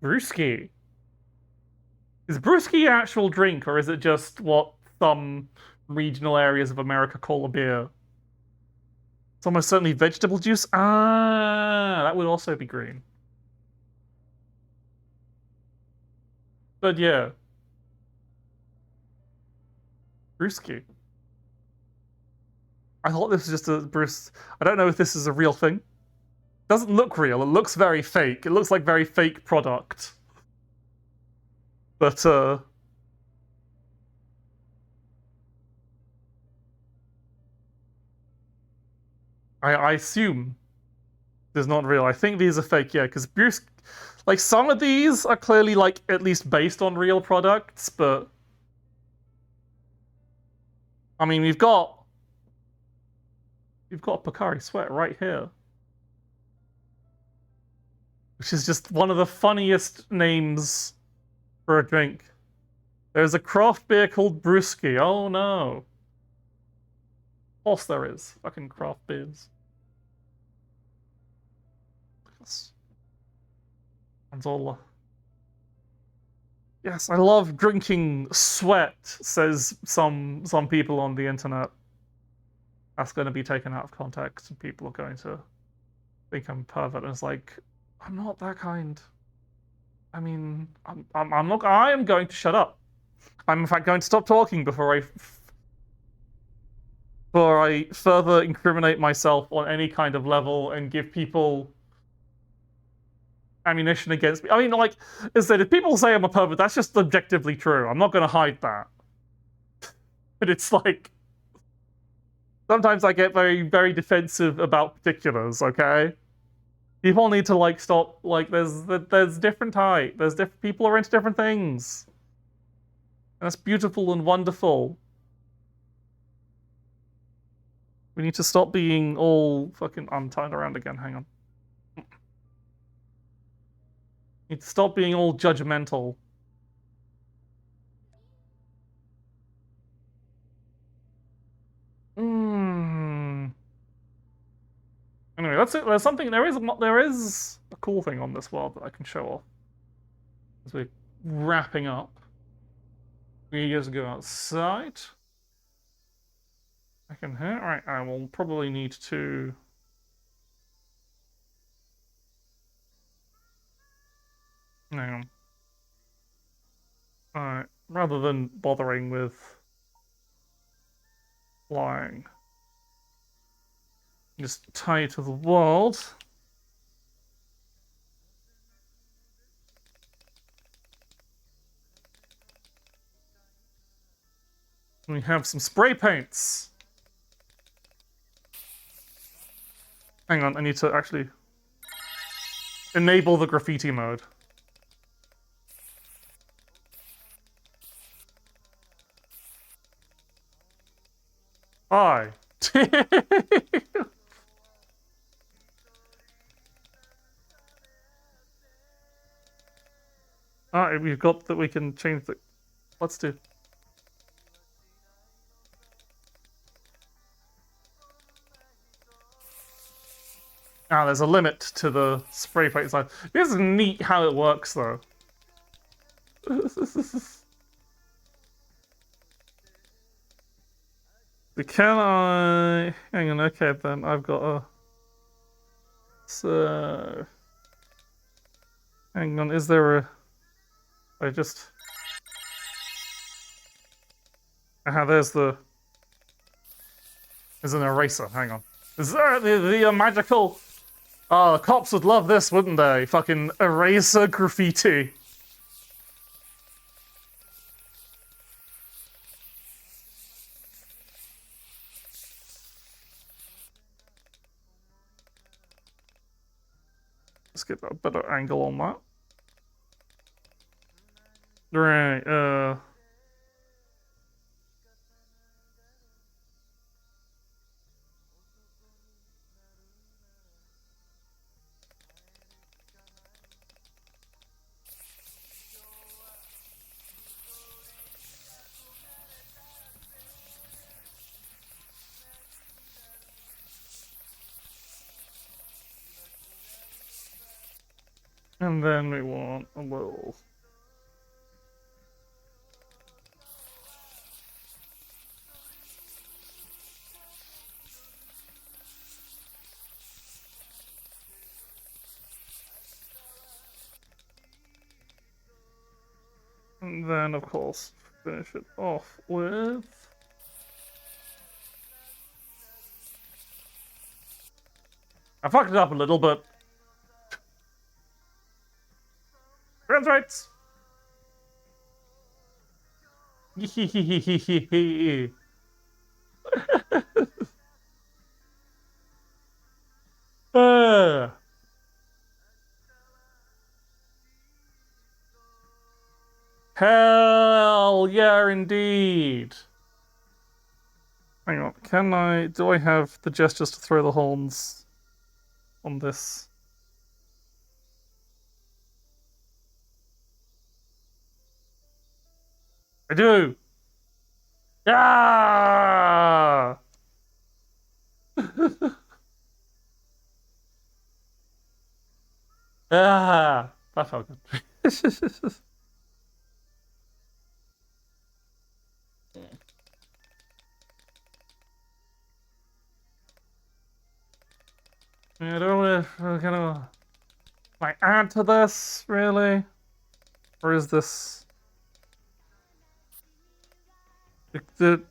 Brewski. Is brewski an actual drink, or is it just what some regional areas of America call a beer? It's almost certainly vegetable juice. Ah, that would also be green. But yeah. Brewski. I thought this was just a Bruce. I don't know if this is a real thing. It doesn't look real. It looks very fake. It looks like very fake product. But I assume it's not real. I think these are fake, yeah, because Bruce, like some of these are clearly like at least based on real products, but I mean we've got Pocari Sweat right here, which is just one of the funniest names for a drink. There's a craft beer called Brewski. Oh no. Of course there is. Fucking craft beers. Anzola. Yes, I love drinking sweat, says some people on the internet. That's going to be taken out of context, and people are going to think I'm a pervert. And it's like, I'm not that kind. I mean, I'm not. I am going to shut up. I'm in fact going to stop talking before I further incriminate myself on any kind of level and give people ammunition against me. I mean, like I said, if people say I'm a pervert, that's just objectively true. I'm not going to hide that. But it's like sometimes I get very, very defensive about particulars. Okay, people need to like stop. Like, there's different type. There's different people are into different things, and that's beautiful and wonderful. We need to stop being all fucking. I'm turned around again. Hang on. We need to stop being all judgmental. Anyway, that's it. There's something. There is a cool thing on this world that I can show off as we're wrapping up. We just go outside. I can hit. Right, I will probably need to. Hang on. Alright, rather than bothering with flying, just tie you to the world. We have some spray paints. Hang on, I need to actually enable the graffiti mode. Hi. Alright, we've got that we can change the... Let's do... Ah, there's a limit to the spray paint size. This is neat how it works, though. Can I... Hang on, okay then, I've got a... So... Hang on, is there a... I just... Aha, there's the... There's an eraser, hang on. Is there the magical... Oh, the cops would love this, wouldn't they? Fucking eraser graffiti. Let's get a better angle on that. Right, and then we want a little... And then, of course, finish it off with... I fucked it up a little, but... Friends rights! uh. Hell yeah, indeed. Hang on, do I have the gestures to throw the horns on this? I do! Yeah! Ah, that felt good. I don't know if we're gonna like add to this really, or is this the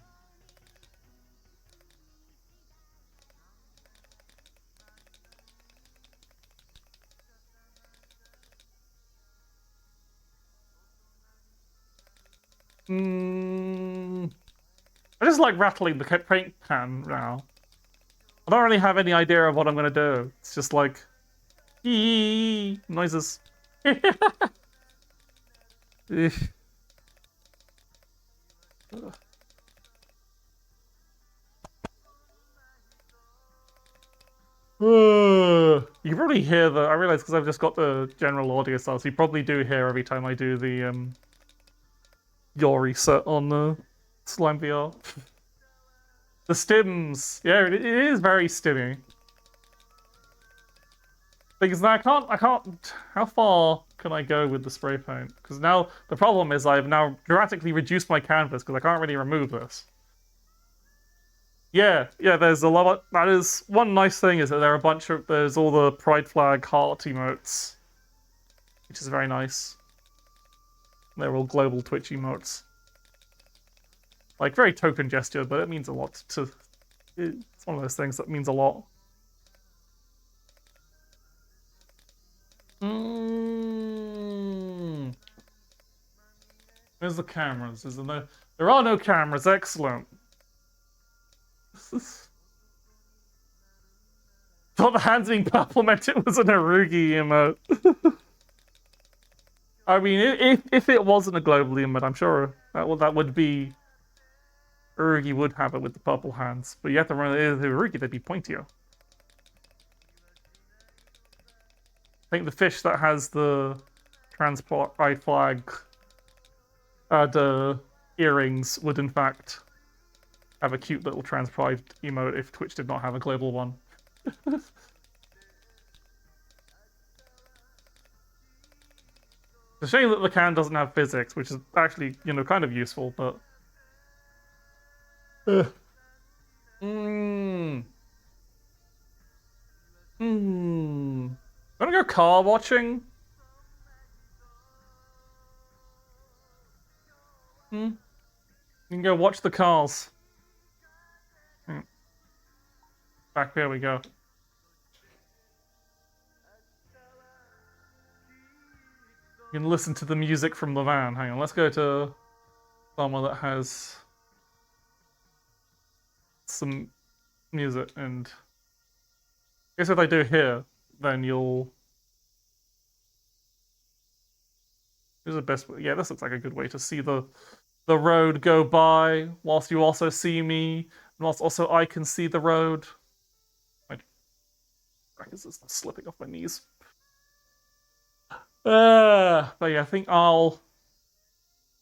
I just like rattling the paint can now. I don't really have any idea of what I'm gonna do. It's just like noises. You can probably hear the. I realize because I've just got the general audio style, so you probably do hear every time I do the your reset on the Slime VR. The stims, yeah, it is very stimmy. Because now I can't. How far can I go with the spray paint? Because now the problem is I've now dramatically reduced my canvas because I can't really remove this. Yeah, there's a lot. That is one nice thing is that there are a bunch of there's all the pride flag heart emotes, which is very nice. They're all global Twitch emotes, like very token gesture, but it means a lot to. It's one of those things that means a lot. Where's the cameras? There are no cameras. Excellent. Thought the hands being purple meant it was an Arugi emote. I mean, if it wasn't a global emote, I'm sure that would be Urugi would have it with the purple hands. But you have to run the Urugi, they'd be pointier. I think the fish that has the transport flag the earrings would in fact have a cute little transpride emote if Twitch did not have a global one. It's a shame that the can doesn't have physics, which is actually, kind of useful, but... Wanna go car watching? You can go watch the cars. Back there we go. You can listen to the music from the van. Hang on, let's go to somewhere that has some music, and I guess if I do here, then you'll... Here's the best way. Yeah, this looks like a good way to see the road go by, whilst you also see me, and whilst also I can see the road. My brackets is slipping off my knees. But yeah, I think I'll...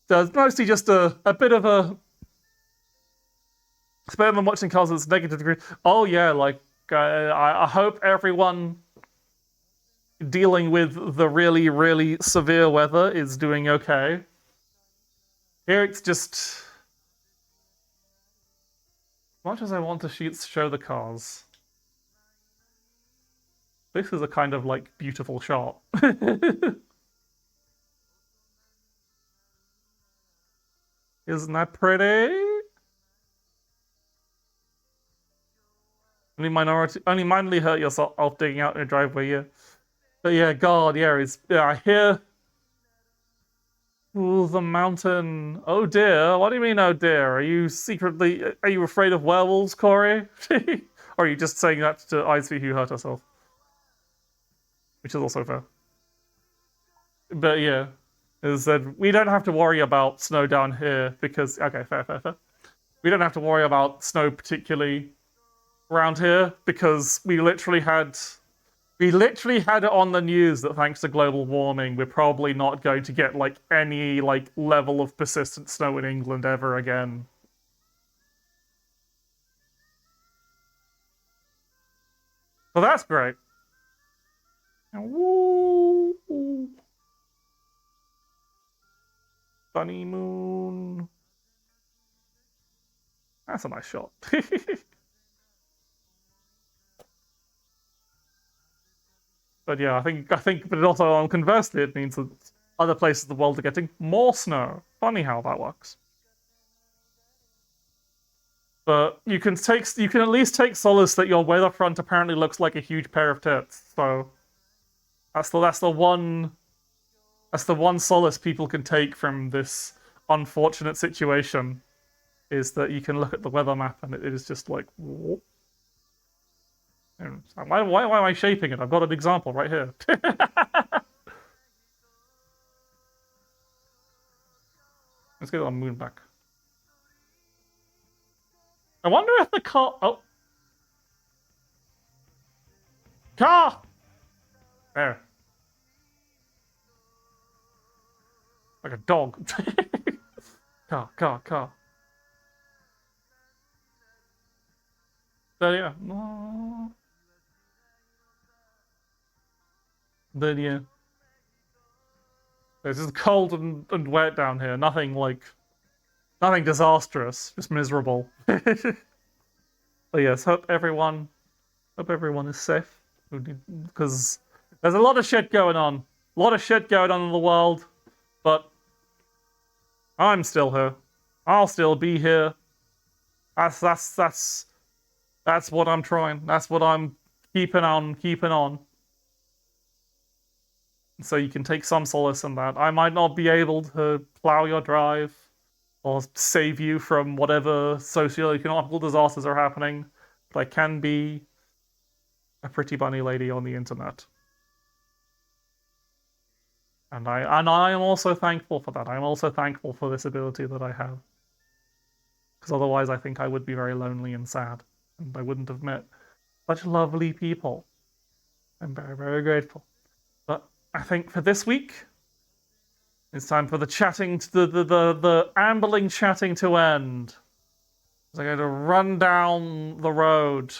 There's mostly just a bit of a... It's better than watching cars that's negative degree. Oh yeah, like, I hope everyone dealing with the really, really severe weather is doing okay. Here it's just... As much as I want to show the cars, this is a kind of, like, beautiful shot. Isn't that pretty? Only minorly hurt yourself digging out in a driveway, yeah. But yeah, God, yeah, I hear... Ooh, the mountain. Oh dear, what do you mean, oh dear? Are you afraid of werewolves, Corey? Or are you just saying that to Ivy who hurt herself? Which is also fair. But yeah, as said, we don't have to worry about snow down here because... Okay, fair. We don't have to worry about snow particularly around here because we literally had it on the news that thanks to global warming, we're probably not going to get, like, any, like, level of persistent snow in England ever again. So that's great. Woo! Sunny moon. That's a nice shot. But yeah, I think, but also conversely, it means that other places of the world are getting more snow. Funny how that works. But you can at least take solace that your weather front apparently looks like a huge pair of tits. So that's the one solace people can take from this unfortunate situation is that you can look at the weather map and it is just like, whoop. Why am I shaping it? I've got an example right here. Let's get the moon back. I wonder if the car... Oh. Car! There. Like a dog. Car. There, yeah. Then, yeah. It's just cold and wet down here. Nothing disastrous. Just miserable. But yes, hope everyone is safe. Because there's a lot of shit going on. A lot of shit going on in the world. But I'm still here. I'll still be here. That's what I'm trying. That's what I'm keeping on. So you can take some solace in that. I might not be able to plow your drive or save you from whatever socioeconomical disasters are happening, but I can be a pretty bunny lady on the internet. And I am also thankful for that. I'm also thankful for this ability that I have. Because otherwise I think I would be very lonely and sad. And I wouldn't have met such lovely people. I'm very, very grateful. But I think for this week, it's time for the chatting, the ambling chatting to end. So I'm going to run down the road.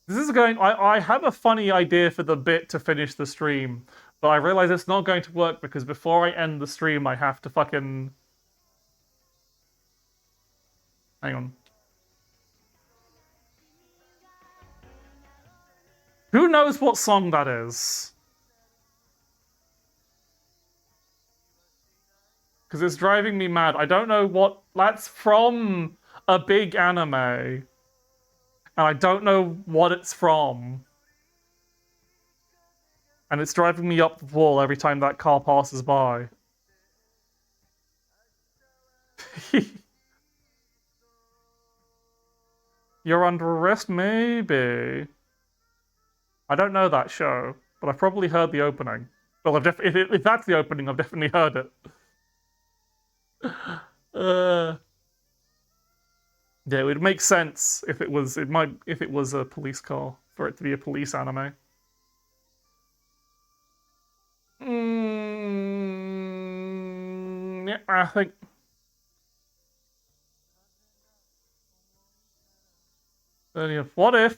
This is going... I have a funny idea for the bit to finish the stream, but I realize it's not going to work because before I end the stream, I have to fucking... Hang on. Who knows what song that is? Because it's driving me mad. I don't know what... That's from a big anime. And I don't know what it's from. And it's driving me up the wall every time that car passes by. You're under arrest? Maybe. I don't know that show, but I've probably heard the opening. Well, if that's the opening, I've definitely heard it. Yeah, it would make sense if it was a police car for it to be a police anime. Yeah, I think. What if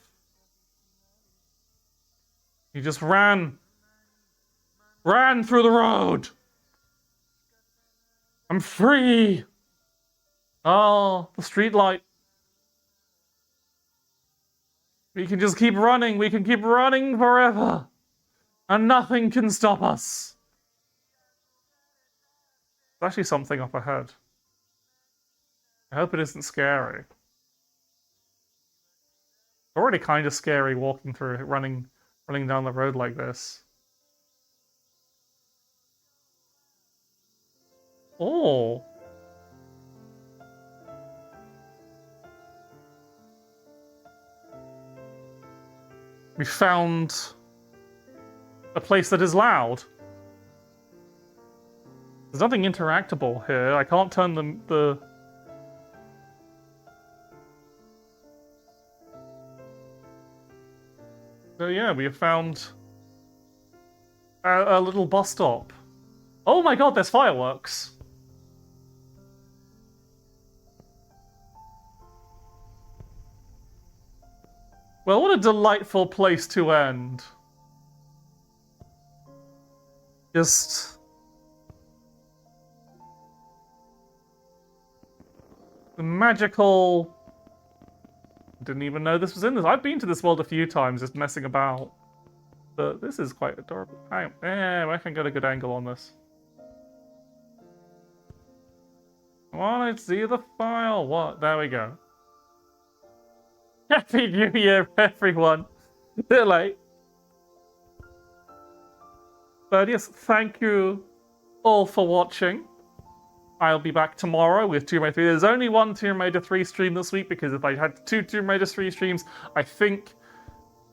he just ran through the road? I'm free. Oh, the street light. We can just keep running. We can keep running forever. And nothing can stop us. There's actually something up ahead. I hope it isn't scary. Already kind of scary walking through, running down the road like this. Oh. We found a place that is loud. There's nothing interactable here. I can't turn the... So yeah, we have found a little bus stop. Oh my god, there's fireworks! Well, what a delightful place to end. Just... the magical... Didn't even know this was in this. I've been to this world a few times, just messing about. But this is quite adorable. I can get a good angle on this. I want to see the file. What? There we go. Happy New Year, everyone. Bit late. But yes, thank you all for watching. I'll be back tomorrow with Tomb Raider 3. There's only one Tomb Raider 3 stream this week because if I had 2 Tomb Raider 3 streams, I think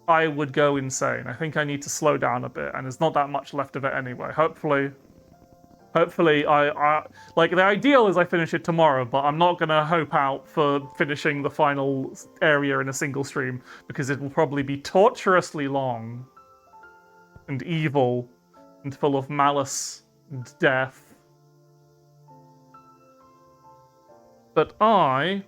I would go insane. I think I need to slow down a bit, and there's not that much left of it anyway. Hopefully, I like the ideal is I finish it tomorrow, but I'm not gonna hope out for finishing the final area in a single stream because it will probably be torturously long and evil and full of malice and death. But I'm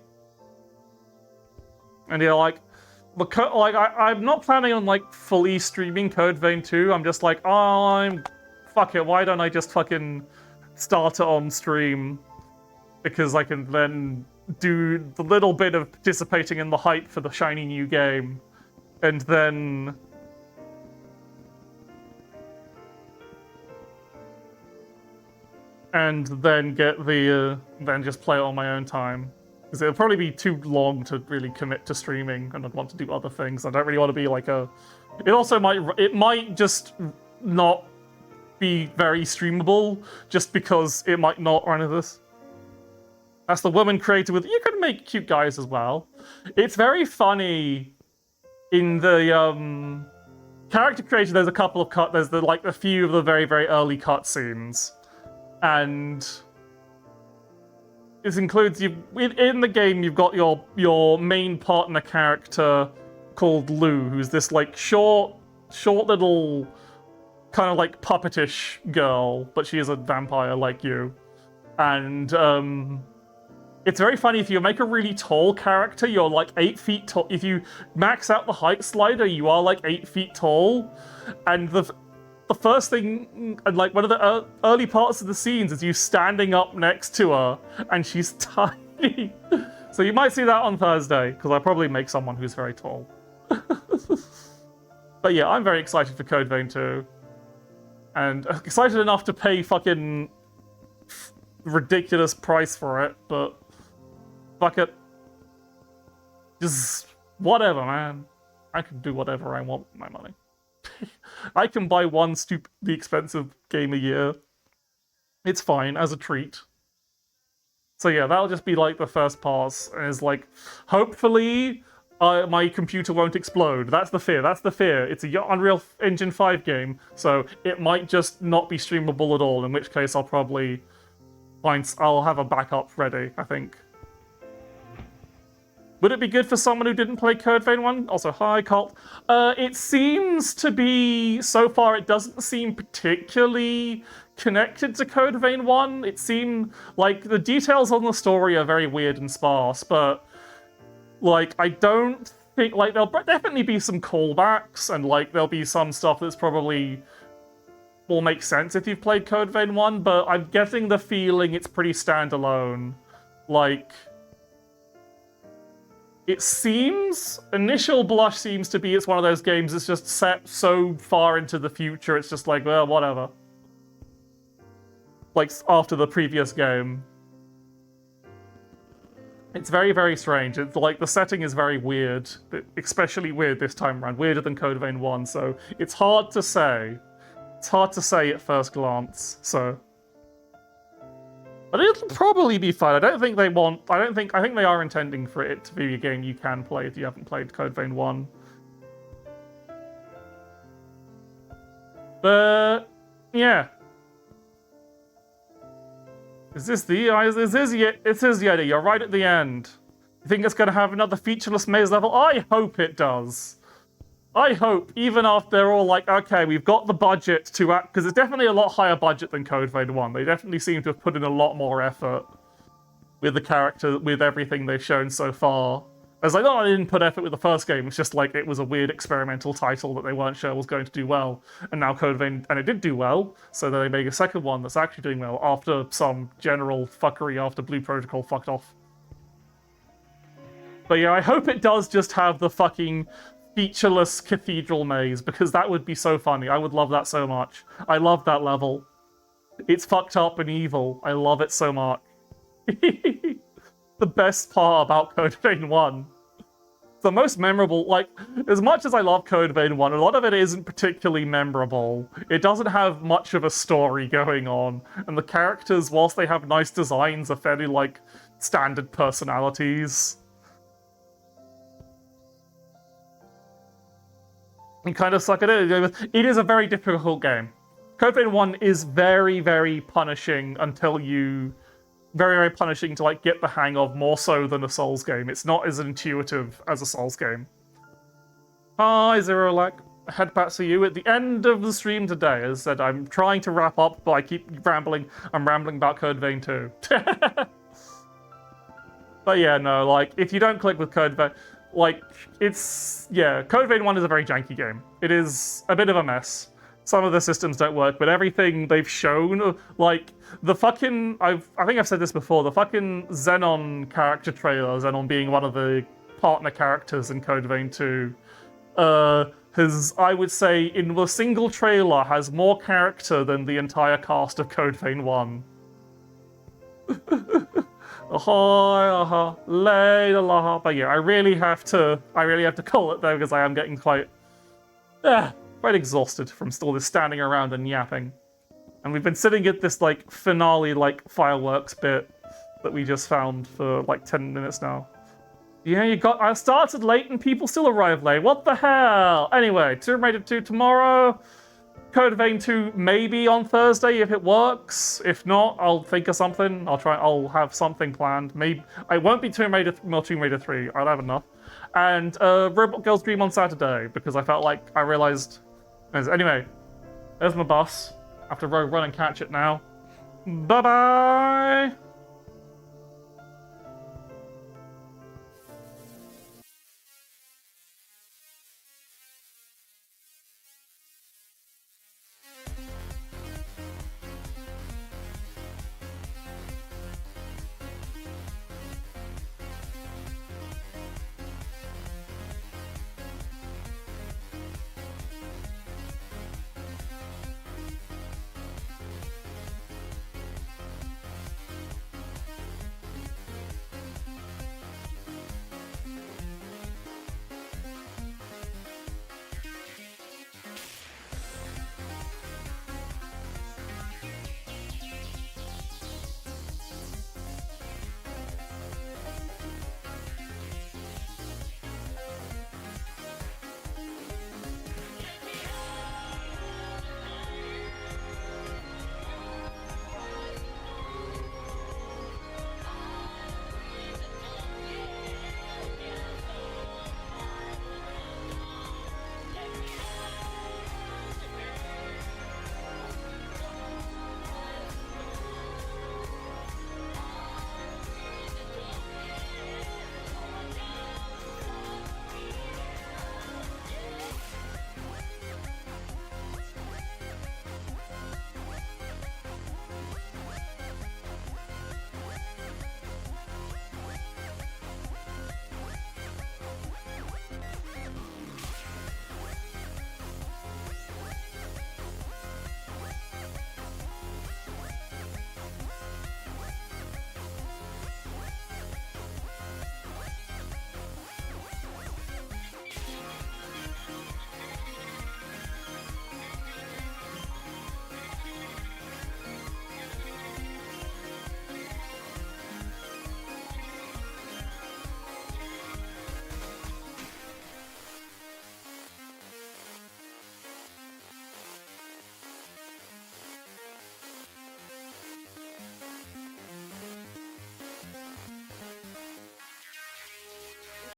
not planning on like fully streaming Code Vein 2. I'm just like, fuck it. Why don't I just fucking start it on stream? Because I can then do the little bit of participating in the hype for the shiny new game, and then get the then just play it on my own time. Because it'll probably be too long to really commit to streaming, and I'd want to do other things. I don't really want to be like a. It might just not be very streamable, just because it might not run of this. That's the woman created with. You can make cute guys as well. It's very funny. In the character creator, there's a couple of there's a few of the very very early cutscenes. And this includes in the game. You've got your main partner character called Lou, who's this like short little kind of like puppetish girl, but she is a vampire like you. And it's very funny if you make a really tall character. You're like 8 feet tall. If you max out the height slider, you are like 8 feet tall, and the first thing, and like one of the early parts of the scenes is you standing up next to her, and she's tiny. So you might see that on Thursday, because I probably make someone who's very tall. But yeah, I'm very excited for Code Vein 2. And excited enough to pay fucking ridiculous price for it, but fuck it. Just whatever, man. I can do whatever I want with my money. I can buy one stupidly expensive game a year. It's fine, as a treat. So yeah, that'll just be like the first pass, and it's like, hopefully my computer won't explode. That's the fear. It's a Unreal Engine 5 game, so it might just not be streamable at all, in which case I'll probably I'll have a backup ready, I think. Would it be good for someone who didn't play Code Vein 1? Also, hi, Colt. It seems to be, so far, it doesn't seem particularly connected to Code Vein 1. It seemed like the details on the story are very weird and sparse, but like, I don't think, like, there'll definitely be some callbacks, and like, there'll be some stuff that's probably will make sense if you've played Code Vein 1, but I'm getting the feeling it's pretty standalone. Like, it seems, initial blush seems to be it's one of those games that's just set so far into the future, it's just like, well, whatever. Like, after the previous game. It's very, very strange. It's like, the setting is very weird, especially weird this time around, weirder than Code Vein 1, so it's hard to say. It's hard to say at first glance, so. But it'll probably be fun. I think they are intending for it to be a game you can play if you haven't played Code Vein 1. But yeah. Is this Yeti, you're right at the end. You think it's gonna have another featureless maze level? I hope it does. I hope, even after they're all like, okay, we've got the budget to act, because it's definitely a lot higher budget than Code Vein 1. They definitely seem to have put in a lot more effort with the character, with everything they've shown so far. As like, no, they didn't put effort with the first game, it's just like, it was a weird experimental title that they weren't sure was going to do well. And now Code Vein, and it did do well, so they made a second one that's actually doing well, after some general fuckery after Blue Protocol fucked off. But yeah, I hope it does just have the fucking featureless cathedral maze, because that would be so funny. I would love that so much. I love that level. It's fucked up and evil. I love it so much. The best part about Code Vein 1. the most memorable, like, as much as I love Code Vein 1, a lot of it isn't particularly memorable. It doesn't have much of a story going on, and the characters, whilst they have nice designs, are fairly, like, standard personalities. And kind of suck at it. It is a very difficult game. Code Vein 1 is very, very punishing until you... Very, very punishing to, like, get the hang of, more so than a Souls game. It's not as intuitive as a Souls game. Hi, Zerolak. Head back to you at the end of the stream today. As I said, I'm trying to wrap up, but I keep rambling. I'm rambling about Code Vein 2. But yeah, no, like, if you don't click with Code Vein... Like, it's... Yeah, Code Vein 1 is a very janky game. It is a bit of a mess. Some of the systems don't work, but everything they've shown, like, the fucking... I think I've said this before, the fucking Xenon character trailer, Xenon being one of the partner characters in Code Vein 2, has, I would say, in the single trailer, has more character than the entire cast of Code Vein 1. Ahoy, later, laha. But yeah, I really have to call it though, because I am getting quite exhausted from all this standing around and yapping. And we've been sitting at this, like, finale, like, fireworks bit that we just found for, like, 10 minutes now. Yeah, I started late and people still arrive late. What the hell? Anyway, Tomb Raider 2 tomorrow. Code Vein 2 maybe on Thursday if it works. If not, I'll think of something. I'll have something planned. Maybe I won't be Tomb Raider 3. I'll have enough. And Robot Girl's Dream on Saturday, because I felt like I realized... Anyway, there's my bus. I have to run and catch it now. Bye-bye!